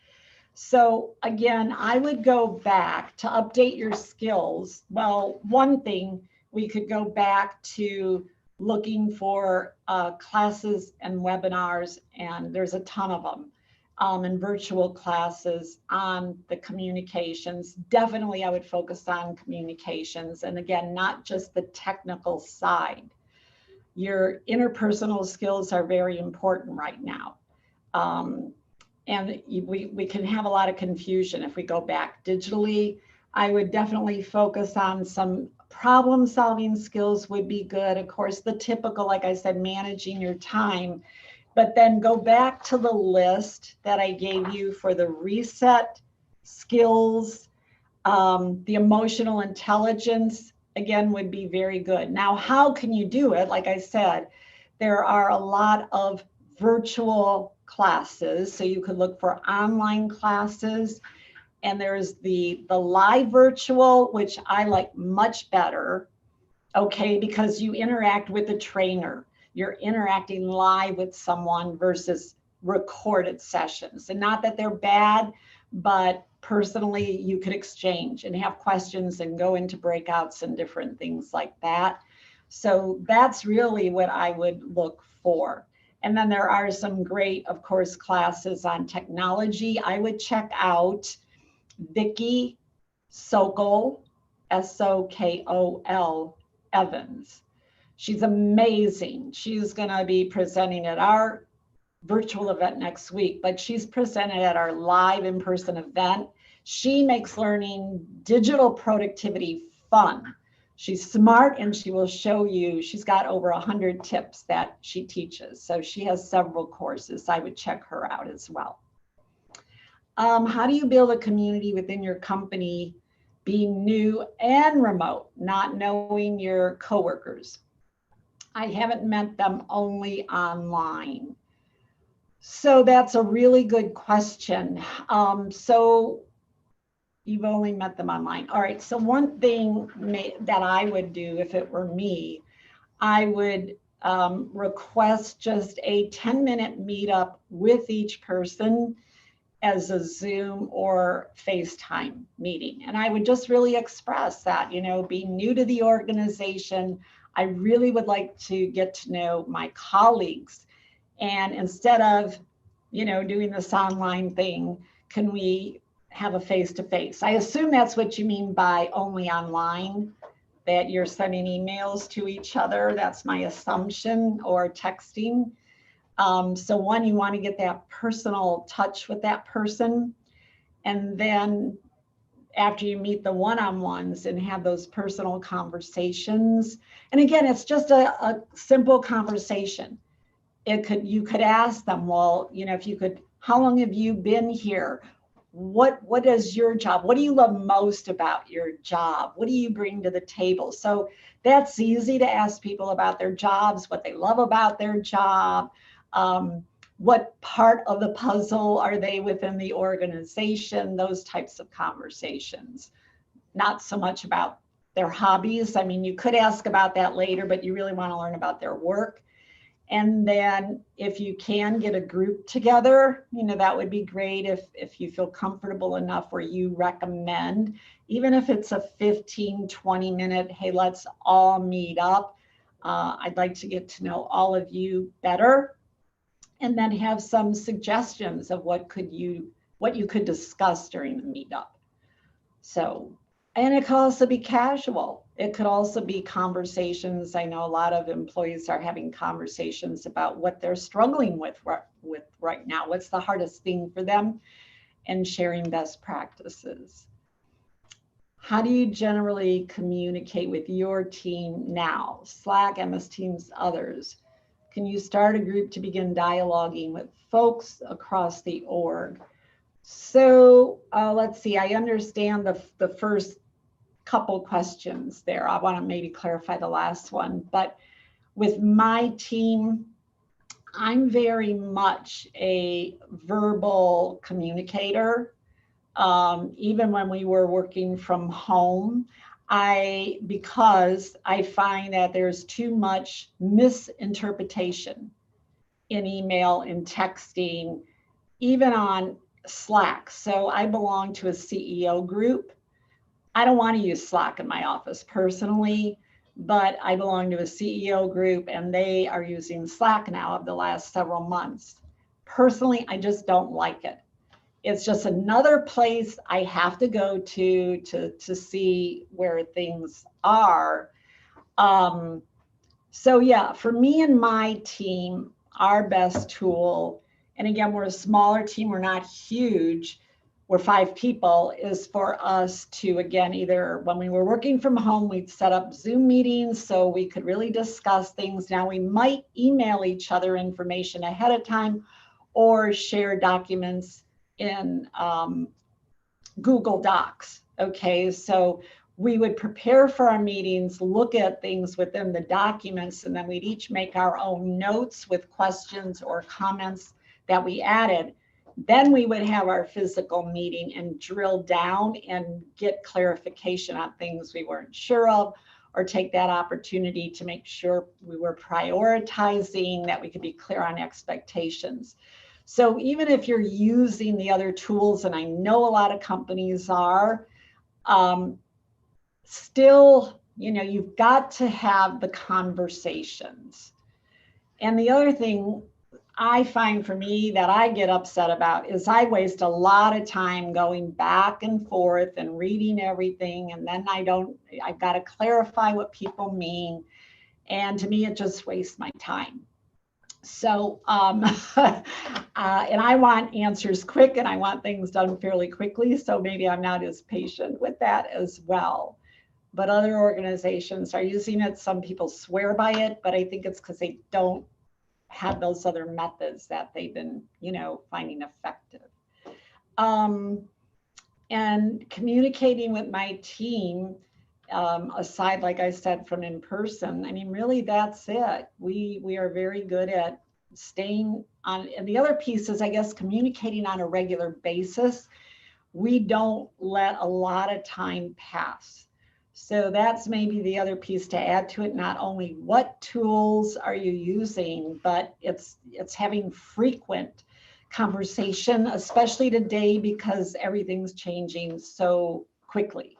So again, I would go back to update your skills. Well, one thing, we could go back to looking for classes and webinars, and there's a ton of them, and virtual classes on the communications. Definitely I would focus on communications. And again, not just the technical side. Your interpersonal skills are very important right now. And we can have a lot of confusion if we go back digitally. I would definitely focus on some problem solving skills would be good. Of course, the typical, like I said, managing your time, but then go back to the list that I gave you for the reset skills. The emotional intelligence, again, would be very good. Now, how can you do it? Like I said, there are a lot of virtual classes, so you could look for online classes, and there's the live virtual, which I like much better, okay, because you interact with the trainer. You're interacting live with someone versus recorded sessions. And not that they're bad, but personally you could exchange and have questions and go into breakouts and different things like that. So that's really what I would look for. And then there are some great, of course, classes on technology. I would check out Vicki Sokol, Sokol Evans. She's amazing. She's going to be presenting at our virtual event next week, but she's presented at our live in-person event. She makes learning digital productivity fun. She's smart, and she will show you, she's got over 100 tips that she teaches. So she has several courses. I would check her out as well. How do you build a community within your company, being new and remote, not knowing your coworkers? I haven't met them, only online. So that's a really good question. So you've only met them online. All right, so one thing that I would do if it were me, I would request just a 10-minute meetup with each person as a Zoom or FaceTime meeting. And I would just really express that, you know, being new to the organization, I really would like to get to know my colleagues. And instead of, you know, doing this online thing, can we have a face-to-face? I assume that's what you mean by only online, that you're sending emails to each other. That's my assumption, or texting. So one, you want to get that personal touch with that person. And then after you meet the one-on-ones and have those personal conversations. And again, it's just a simple conversation. You could ask them, well, you know, if you could, how long have you been here? What is your job? What do you love most about your job? What do you bring to the table? So that's easy to ask people about their jobs, what they love about their job. What part of the puzzle are they within the organization? Those types of conversations. Not so much about their hobbies. I mean, you could ask about that later, but you really want to learn about their work. And then if you can get a group together, you know, that would be great if you feel comfortable enough where you recommend, even if it's a 15, 20 minute, hey, let's all meet up. I'd like to get to know all of you better. And then have some suggestions of what you could discuss during the meetup. So, and it could also be casual. It could also be conversations. I know a lot of employees are having conversations about what they're struggling with right now. What's the hardest thing for them, and sharing best practices. How do you generally communicate with your team now? Slack, MS Teams, others. Can you start a group to begin dialoguing with folks across the org? So let's see, I understand the first couple questions there. I want to maybe clarify the last one, but with my team, I'm very much a verbal communicator. Even when we were working from home, because I find that there's too much misinterpretation in email and texting, even on Slack. So I belong to a CEO group. I don't want to use Slack in my office personally, but I belong to a CEO group and they are using Slack now of the last several months. Personally, I just don't like it. It's just another place I have to go to see where things are. So yeah, for me and my team, our best tool, and again, we're a smaller team, we're not huge, we're 5 people, is for us to, again, either when we were working from home, we'd set up Zoom meetings so we could really discuss things. Now we might email each other information ahead of time or share documents in Google Docs. Okay, so we would prepare for our meetings, look at things within the documents, and then we'd each make our own notes with questions or comments that we added. Then we would have our physical meeting and drill down and get clarification on things we weren't sure of, or take that opportunity to make sure we were prioritizing, that we could be clear on expectations. So even if you're using the other tools, and I know a lot of companies are, still, you've got to have the conversations. And the other thing I find for me that I get upset about is I waste a lot of time going back and forth and reading everything. And then I've got to clarify what people mean. And to me, it just wastes my time. So, and I want answers quick and I want things done fairly quickly. So maybe I'm not as patient with that as well. But other organizations are using it. Some people swear by it, but I think it's because they don't have those other methods that they've been, finding effective. And communicating with my team, aside, like I said, from in person, I mean, really, that's it. We are very good at staying on. And the other piece is, I guess, communicating on a regular basis. We don't let a lot of time pass. So that's maybe the other piece to add to it. Not only what tools are you using, but it's having frequent conversation, especially today because everything's changing so quickly.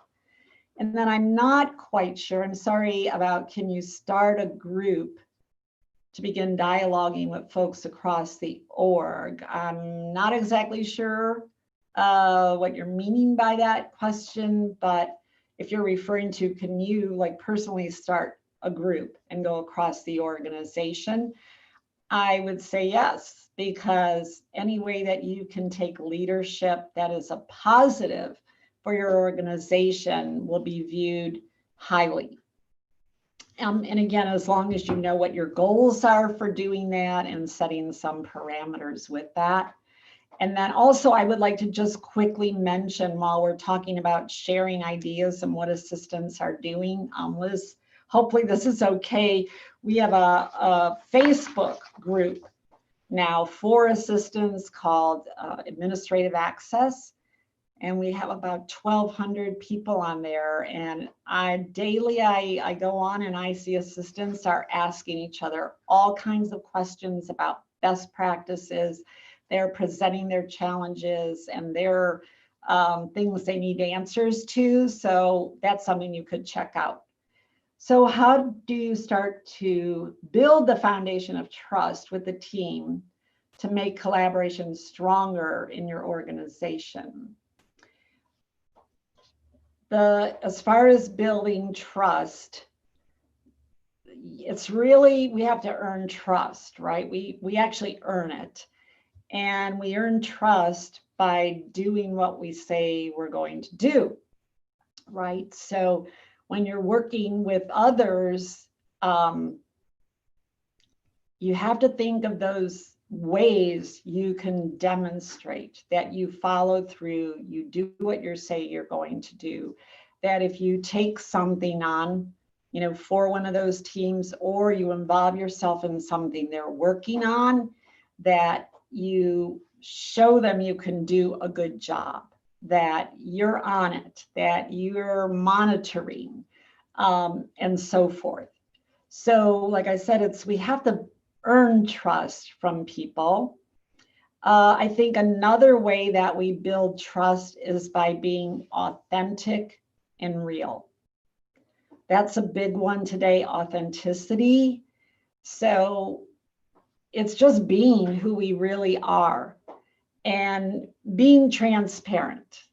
And then I'm not quite sure, I'm sorry about, can you start a group to begin dialoguing with folks across the org? I'm not exactly sure what you're meaning by that question, but if you're referring to, can you personally start a group and go across the organization? I would say yes, because any way that you can take leadership that is a positive for your organization will be viewed highly. And again, as long as you know what your goals are for doing that and setting some parameters with that. And then also, I would like to just quickly mention, while we're talking about sharing ideas and what assistants are doing, Liz, hopefully this is okay. We have a Facebook group now for assistants called Administrative Access. And we have about 1,200 people on there. And daily I go on and I see assistants are asking each other all kinds of questions about best practices. They're presenting their challenges and their things they need answers to. So that's something you could check out. So how do you start to build the foundation of trust with the team to make collaboration stronger in your organization? As far as building trust, it's really, we have to earn trust, right? We actually earn it. And we earn trust by doing what we say we're going to do. right? So when you're working with others, you have to think of those ways you can demonstrate that you follow through, you do what you say you're going to do, that if you take something on, for one of those teams, or you involve yourself in something they're working on, that you show them you can do a good job, that you're on it, that you're monitoring, and so forth. So, like I said, we have to earn trust from people. I think another way that we build trust is by being authentic and real. That's a big one today, authenticity. So it's just being who we really are and being transparent.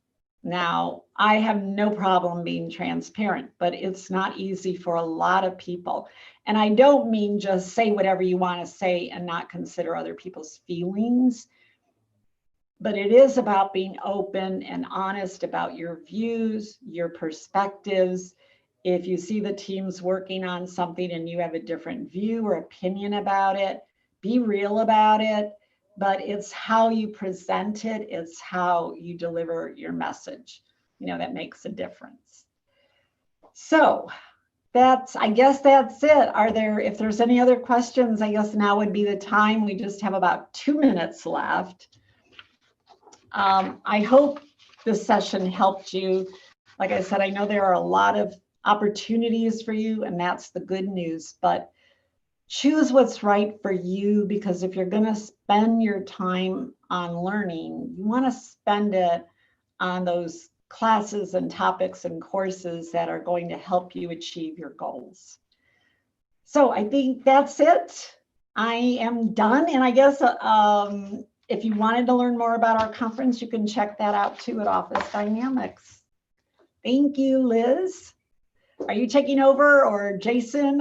Now, I have no problem being transparent, but it's not easy for a lot of people. And I don't mean just say whatever you want to say and not consider other people's feelings, but it is about being open and honest about your views, your perspectives. If you see the team's working on something and you have a different view or opinion about it, be real about it. But it's how you present it, it's how you deliver your message, that makes a difference. So I guess that's it. If there's any other questions, I guess now would be the time. We just have about 2 minutes left. I hope this session helped you. Like I said, I know there are a lot of opportunities for you, and that's the good news, but choose what's right for you, because if you're going to spend your time on learning, you want to spend it on those classes and topics and courses that are going to help you achieve your goals. So I think that's it. I am done. And I guess if you wanted to learn more about our conference, you can check that out too at Office Dynamics. Thank you, Liz. Are you taking over, or Jason?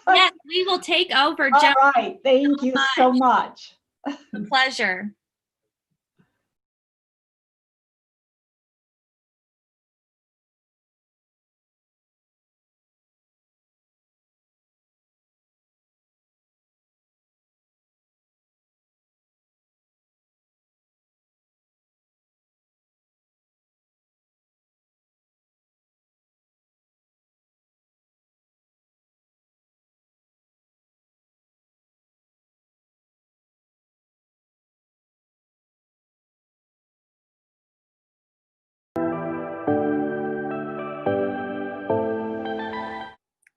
Yes, we will take over. All right. Thank you so much. A pleasure.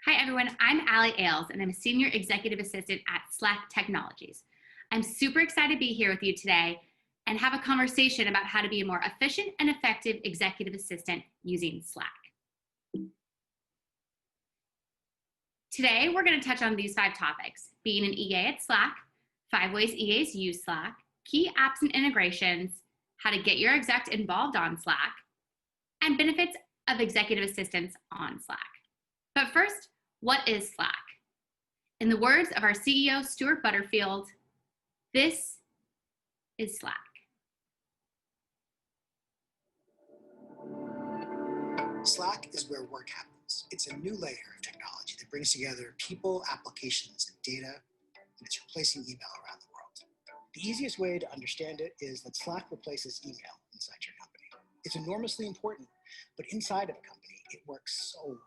Hi everyone, I'm Allie Ailes and I'm a Senior Executive Assistant at Slack Technologies. I'm super excited to be here with you today and have a conversation about how to be a more efficient and effective executive assistant using Slack. Today, we're going to touch on these 5 topics: being an EA at Slack, 5 ways EAs use Slack, key apps and integrations, how to get your exec involved on Slack, and benefits of executive assistants on Slack. But first, what is Slack? In the words of our CEO, Stuart Butterfield, this is Slack. Slack is where work happens. It's a new layer of technology that brings together people, applications, and data, and it's replacing email around the world. The easiest way to understand it is that Slack replaces email inside your company. It's enormously important, but inside of a company, it works so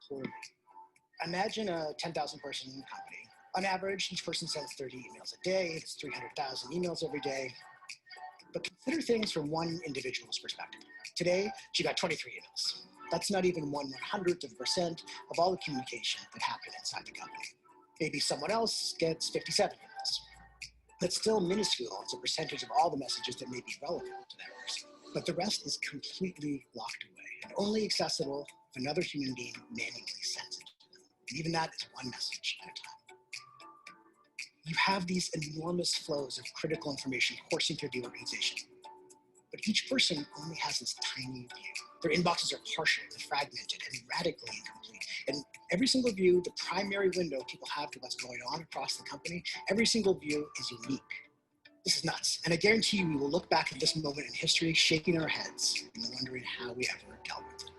poorly. Imagine a 10,000 person company. On average, each person sends 30 emails a day. It's 300,000 emails every day. But consider things from one individual's perspective. Today, she got 23 emails. That's not even 1/100% of all the communication that happened inside the company. Maybe someone else gets 57 emails. That's still minuscule as a percentage of all the messages that may be relevant to that person. But the rest is completely locked away and only accessible if another human being manually sends it. And even that is one message at a time. You have these enormous flows of critical information coursing through the organization, but each person only has this tiny view. Their inboxes are partial and fragmented and radically incomplete. And every single view, the primary window people have to what's going on across the company, every single view is unique. This is nuts. And I guarantee you we will look back at this moment in history shaking our heads and wondering how we ever dealt with it.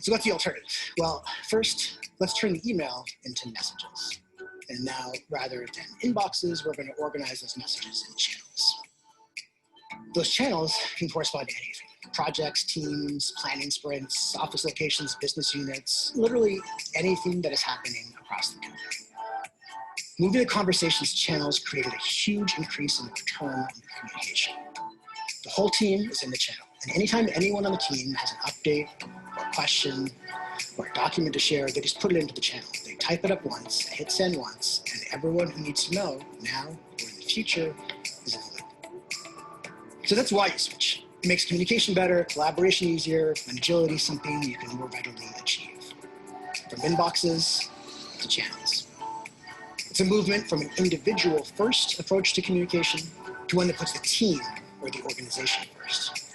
So what's the alternative? Well, first, let's turn the email into messages. And now, rather than inboxes, we're going to organize those messages in channels. Those channels can correspond to anything. Projects, teams, planning sprints, office locations, business units, literally anything that is happening across the company. Moving the conversations to channels created a huge increase in return on communication. The whole team is in the channel, and anytime anyone on the team has an update or a question or a document to share, they just put it into the channel. They type it up once, hit send once, and everyone who needs to know now or in the future is in the loop. So that's why you switch. It makes communication better, collaboration easier, and agility something you can more readily achieve. From inboxes to channels. It's a movement from an individual first approach to communication to one that puts the team or the organization first.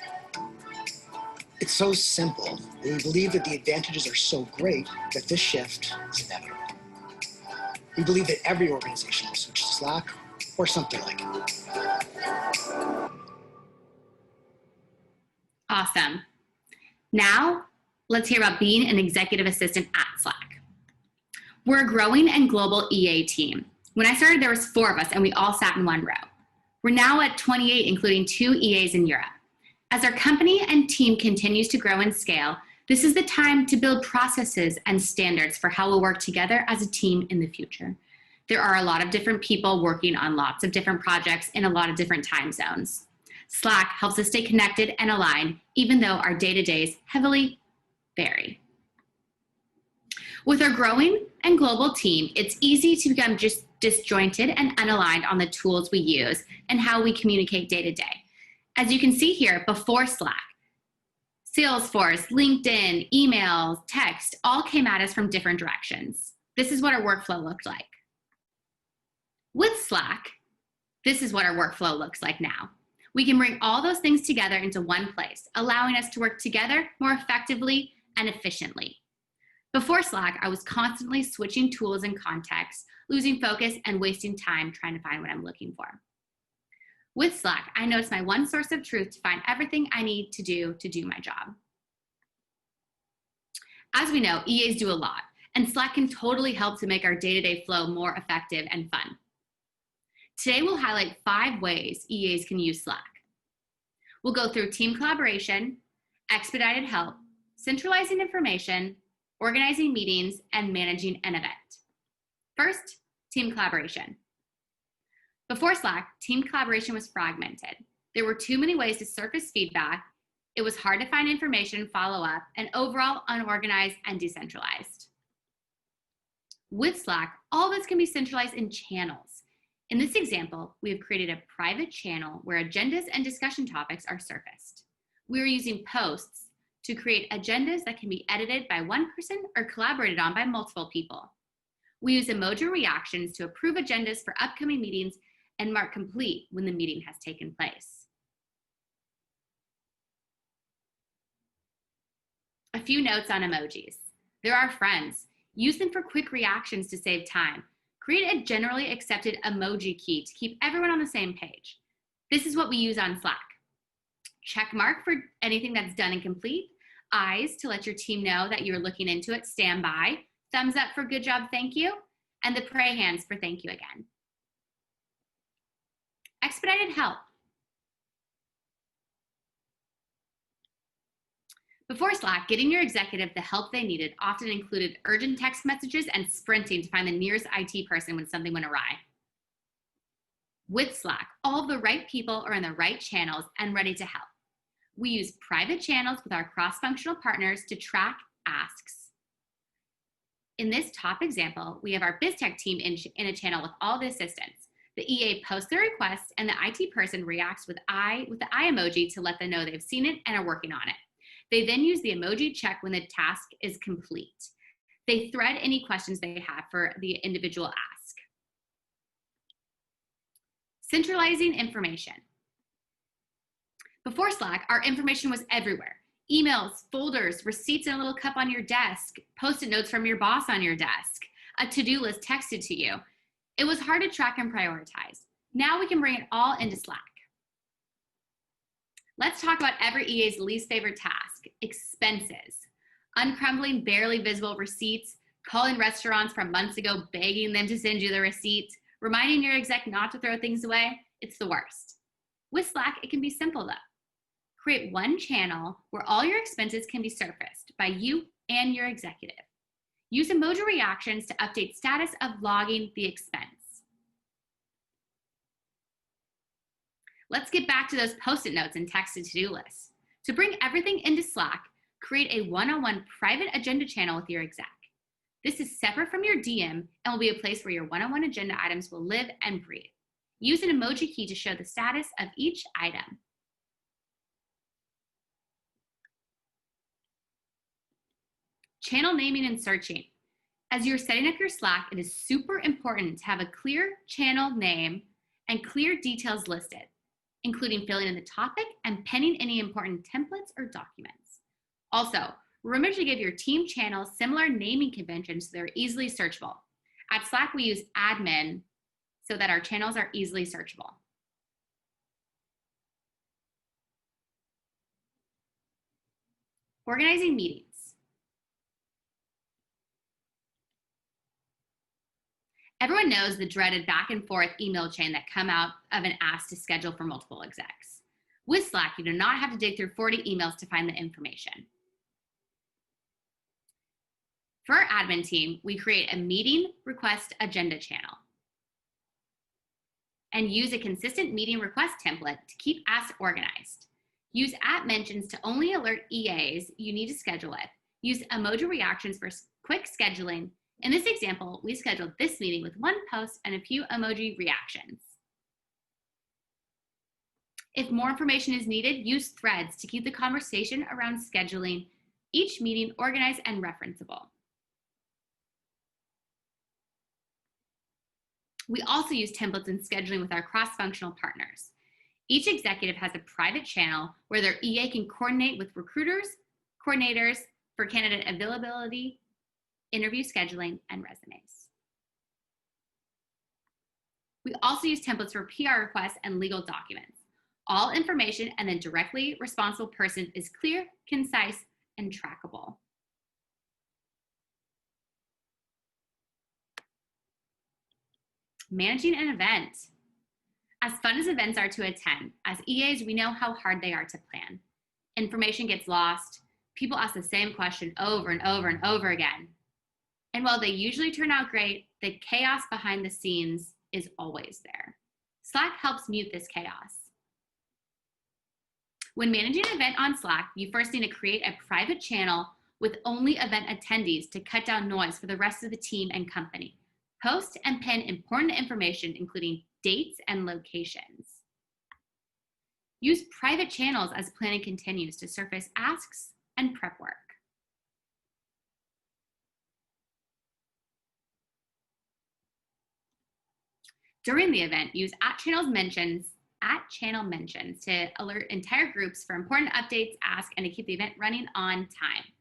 It's so simple. We believe that the advantages are so great that this shift is inevitable. We believe that every organization will switch to Slack or something like it. Awesome. Now, let's hear about being an executive assistant at Slack. We're a growing and global EA team. When I started, there was 4 of us and we all sat in one row. We're now at 28, including 2 EAs in Europe. As our company and team continues to grow and scale, this is the time to build processes and standards for how we'll work together as a team in the future. There are a lot of different people working on lots of different projects in a lot of different time zones. Slack helps us stay connected and aligned, even though our day-to-days heavily vary. With our growing and global team, it's easy to become just disjointed and unaligned on the tools we use and how we communicate day to day. As you can see here, before Slack, Salesforce, LinkedIn, emails, text, all came at us from different directions. This is what our workflow looked like. With Slack, this is what our workflow looks like now. We can bring all those things together into one place, allowing us to work together more effectively and efficiently. Before Slack, I was constantly switching tools and contexts, losing focus and wasting time trying to find what I'm looking for. With Slack, I know it's my one source of truth to find everything I need to do my job. As we know, EAs do a lot, and Slack can totally help to make our day-to-day flow more effective and fun. Today, we'll highlight 5 ways EAs can use Slack. We'll go through team collaboration, expedited help, centralizing information, organizing meetings, and managing an event. First, team collaboration. Before Slack, team collaboration was fragmented. There were too many ways to surface feedback. It was hard to find information, follow up, and overall unorganized and decentralized. With Slack, all this can be centralized in channels. In this example, we have created a private channel where agendas and discussion topics are surfaced. We are using posts to create agendas that can be edited by one person or collaborated on by multiple people. We use emoji reactions to approve agendas for upcoming meetings and mark complete when the meeting has taken place. A few notes on emojis. They're our friends. Use them for quick reactions to save time. Create a generally accepted emoji key to keep everyone on the same page. This is what we use on Slack. Check mark for anything that's done and complete. Eyes to let your team know that you're looking into it. Stand by. Thumbs up for good job, thank you. And the pray hands for thank you again. Expedited help. Before Slack, getting your executive the help they needed often included urgent text messages and sprinting to find the nearest IT person when something went awry. With Slack, all the right people are in the right channels and ready to help. We use private channels with our cross-functional partners to track asks. In this top example, we have our BizTech team in a channel with all the assistants. The EA posts their request and the IT person reacts with the eye emoji to let them know they've seen it and are working on it. They then use the emoji check when the task is complete. They thread any questions they have for the individual ask. Centralizing information. Before Slack, our information was everywhere. Emails, folders, receipts in a little cup on your desk, Post-it notes from your boss on your desk, a to-do list texted to you. It was hard to track and prioritize. Now we can bring it all into Slack. Let's talk about every EA's least favorite task, expenses. uncrumbling barely visible receipts, calling restaurants from months ago, begging them to send you the receipt, reminding your exec not to throw things away. It's the worst. With Slack, it can be simple though. Create one channel where all your expenses can be surfaced by you and your executive. Use emoji reactions to update status of logging the expense. Let's get back to those Post-it notes and text to do lists. To bring everything into Slack, create a one-on-one private agenda channel with your exec. This is separate from your DM and will be a place where your one-on-one agenda items will live and breathe. Use an emoji key to show the status of each item. Channel naming and searching. As you're setting up your Slack, it is super important to have a clear channel name and clear details listed, including filling in the topic and penning any important templates or documents. Also, remember to give your team channels similar naming conventions so they're easily searchable. At Slack, we use admin so that our channels are easily searchable. Organizing meetings. Everyone knows the dreaded back and forth email chain that come out of an ask to schedule for multiple execs. With Slack, you do not have to dig through 40 emails to find the information. For our admin team, we create a meeting request agenda channel and use a consistent meeting request template to keep asks organized. Use @mentions to only alert EAs you need to schedule with. Use emoji reactions for quick scheduling. In this example, we scheduled this meeting with one post and a few emoji reactions. If more information is needed, use threads to keep the conversation around scheduling each meeting organized and referenceable. We also use templates in scheduling with our cross-functional partners. Each executive has a private channel where their EA can coordinate with recruiters, coordinators for candidate availability, interview scheduling, and resumes. We also use templates for PR requests and legal documents. All information and the directly responsible person is clear, concise, and trackable. Managing an event. As fun as events are to attend, as EAs, we know how hard they are to plan. Information gets lost. People ask the same question over and over and over again. And while they usually turn out great, the chaos behind the scenes is always there. Slack helps mute this chaos. When managing an event on Slack, you first need to create a private channel with only event attendees to cut down noise for the rest of the team and company. Post and pin important information, including dates and locations. Use private channels as planning continues to surface asks and prep work. During the event, use @channel mentions to alert entire groups for important updates, ask, and to keep the event running on time.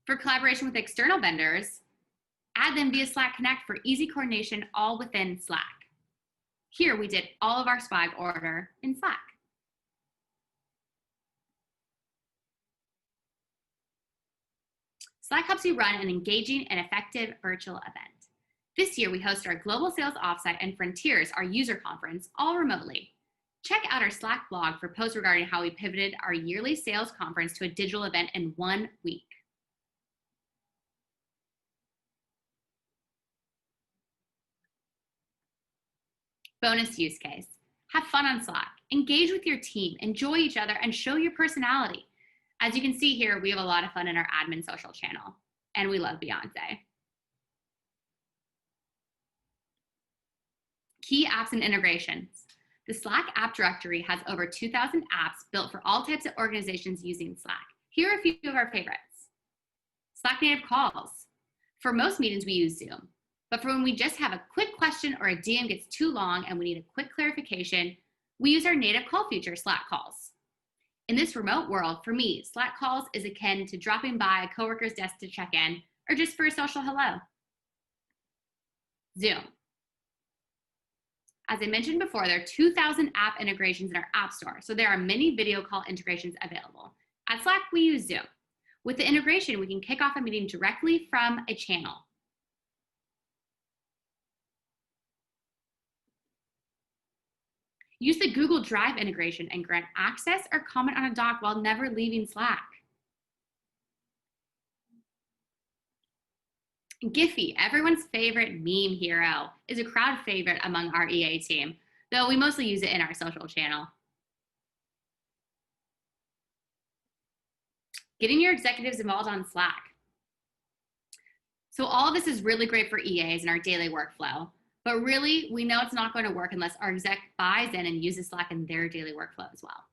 For collaboration with external vendors, add them via Slack Connect for easy coordination all within Slack. Here, we did all of our swag order in Slack. Slack helps you run an engaging and effective virtual event. This year, we host our Global Sales Offsite and Frontiers, our user conference, all remotely. Check out our Slack blog for posts regarding how we pivoted our yearly sales conference to a digital event in 1 week. Bonus use case. Have fun on Slack. Engage with your team, enjoy each other, and show your personality. As you can see here, we have a lot of fun in our admin social channel, and we love Beyonce. Key apps and integrations. The Slack app directory has over 2,000 apps built for all types of organizations using Slack. Here are a few of our favorites. Slack native calls. For most meetings, we use Zoom. But for when we just have a quick question or a DM gets too long and we need a quick clarification, we use our native call feature, Slack Calls. In this remote world, for me, Slack Calls is akin to dropping by a coworker's desk to check in or just for a social hello. Zoom. As I mentioned before, there are 2,000 app integrations in our App Store, so there are many video call integrations available. At Slack, we use Zoom. With the integration, we can kick off a meeting directly from a channel. Use the Google Drive integration and grant access or comment on a doc while never leaving Slack. Giphy, everyone's favorite meme hero, is a crowd favorite among our EA team, though we mostly use it in our social channel. Getting your executives involved on Slack. So all of this is really great for EAs in our daily workflow, but really we know it's not going to work unless our exec buys in and uses Slack in their daily workflow as well.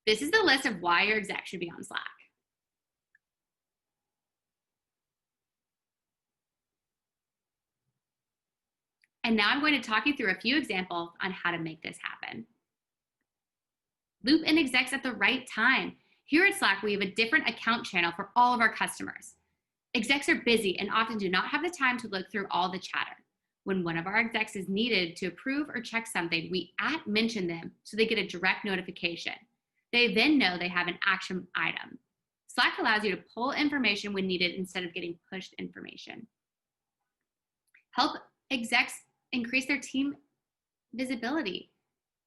This is the list of why your exec should be on Slack. And now I'm going to talk you through a few examples on how to make this happen. Loop in execs at the right time. Here at Slack, we have a different account channel for all of our customers. Execs are busy and often do not have the time to look through all the chatter. When one of our execs is needed to approve or check something, we @mention them so they get a direct notification. They then know they have an action item. Slack allows you to pull information when needed instead of getting pushed information. Help execs increase their team visibility.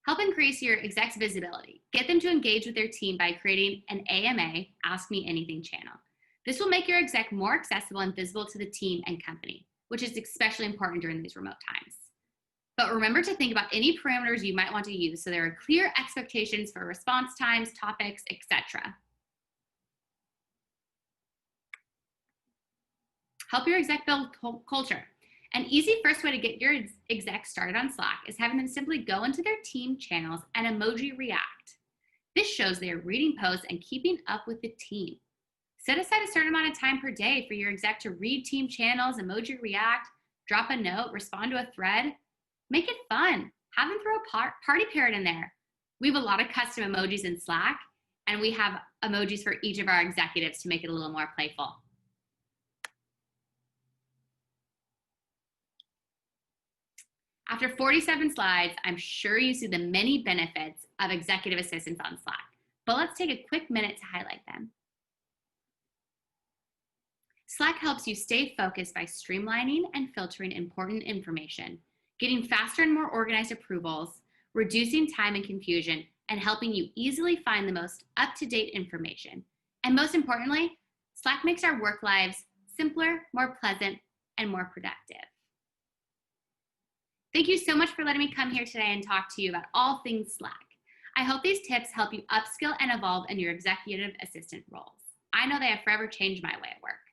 Help increase your execs' visibility. Get them to engage with their team by creating an AMA, Ask Me Anything channel. This will make your exec more accessible and visible to the team and company, which is especially important during these remote times. But remember to think about any parameters you might want to use so there are clear expectations for response times, topics, etc. Help your exec build culture. An easy first way to get your execs started on Slack is having them simply go into their team channels and emoji react. This shows they are reading posts and keeping up with the team. Set aside a certain amount of time per day for your exec to read team channels, emoji react, drop a note, respond to a thread. Make it fun. Have them throw a party parrot in there. We have a lot of custom emojis in Slack, and we have emojis for each of our executives to make it a little more playful. After 47 slides, I'm sure you see the many benefits of executive assistance on Slack, but let's take a quick minute to highlight them. Slack helps you stay focused by streamlining and filtering important information, getting faster and more organized approvals, reducing time and confusion, and helping you easily find the most up-to-date information. And most importantly, Slack makes our work lives simpler, more pleasant, and more productive. Thank you so much for letting me come here today and talk to you about all things Slack. I hope these tips help you upskill and evolve in your executive assistant roles. I know they have forever changed my way at work.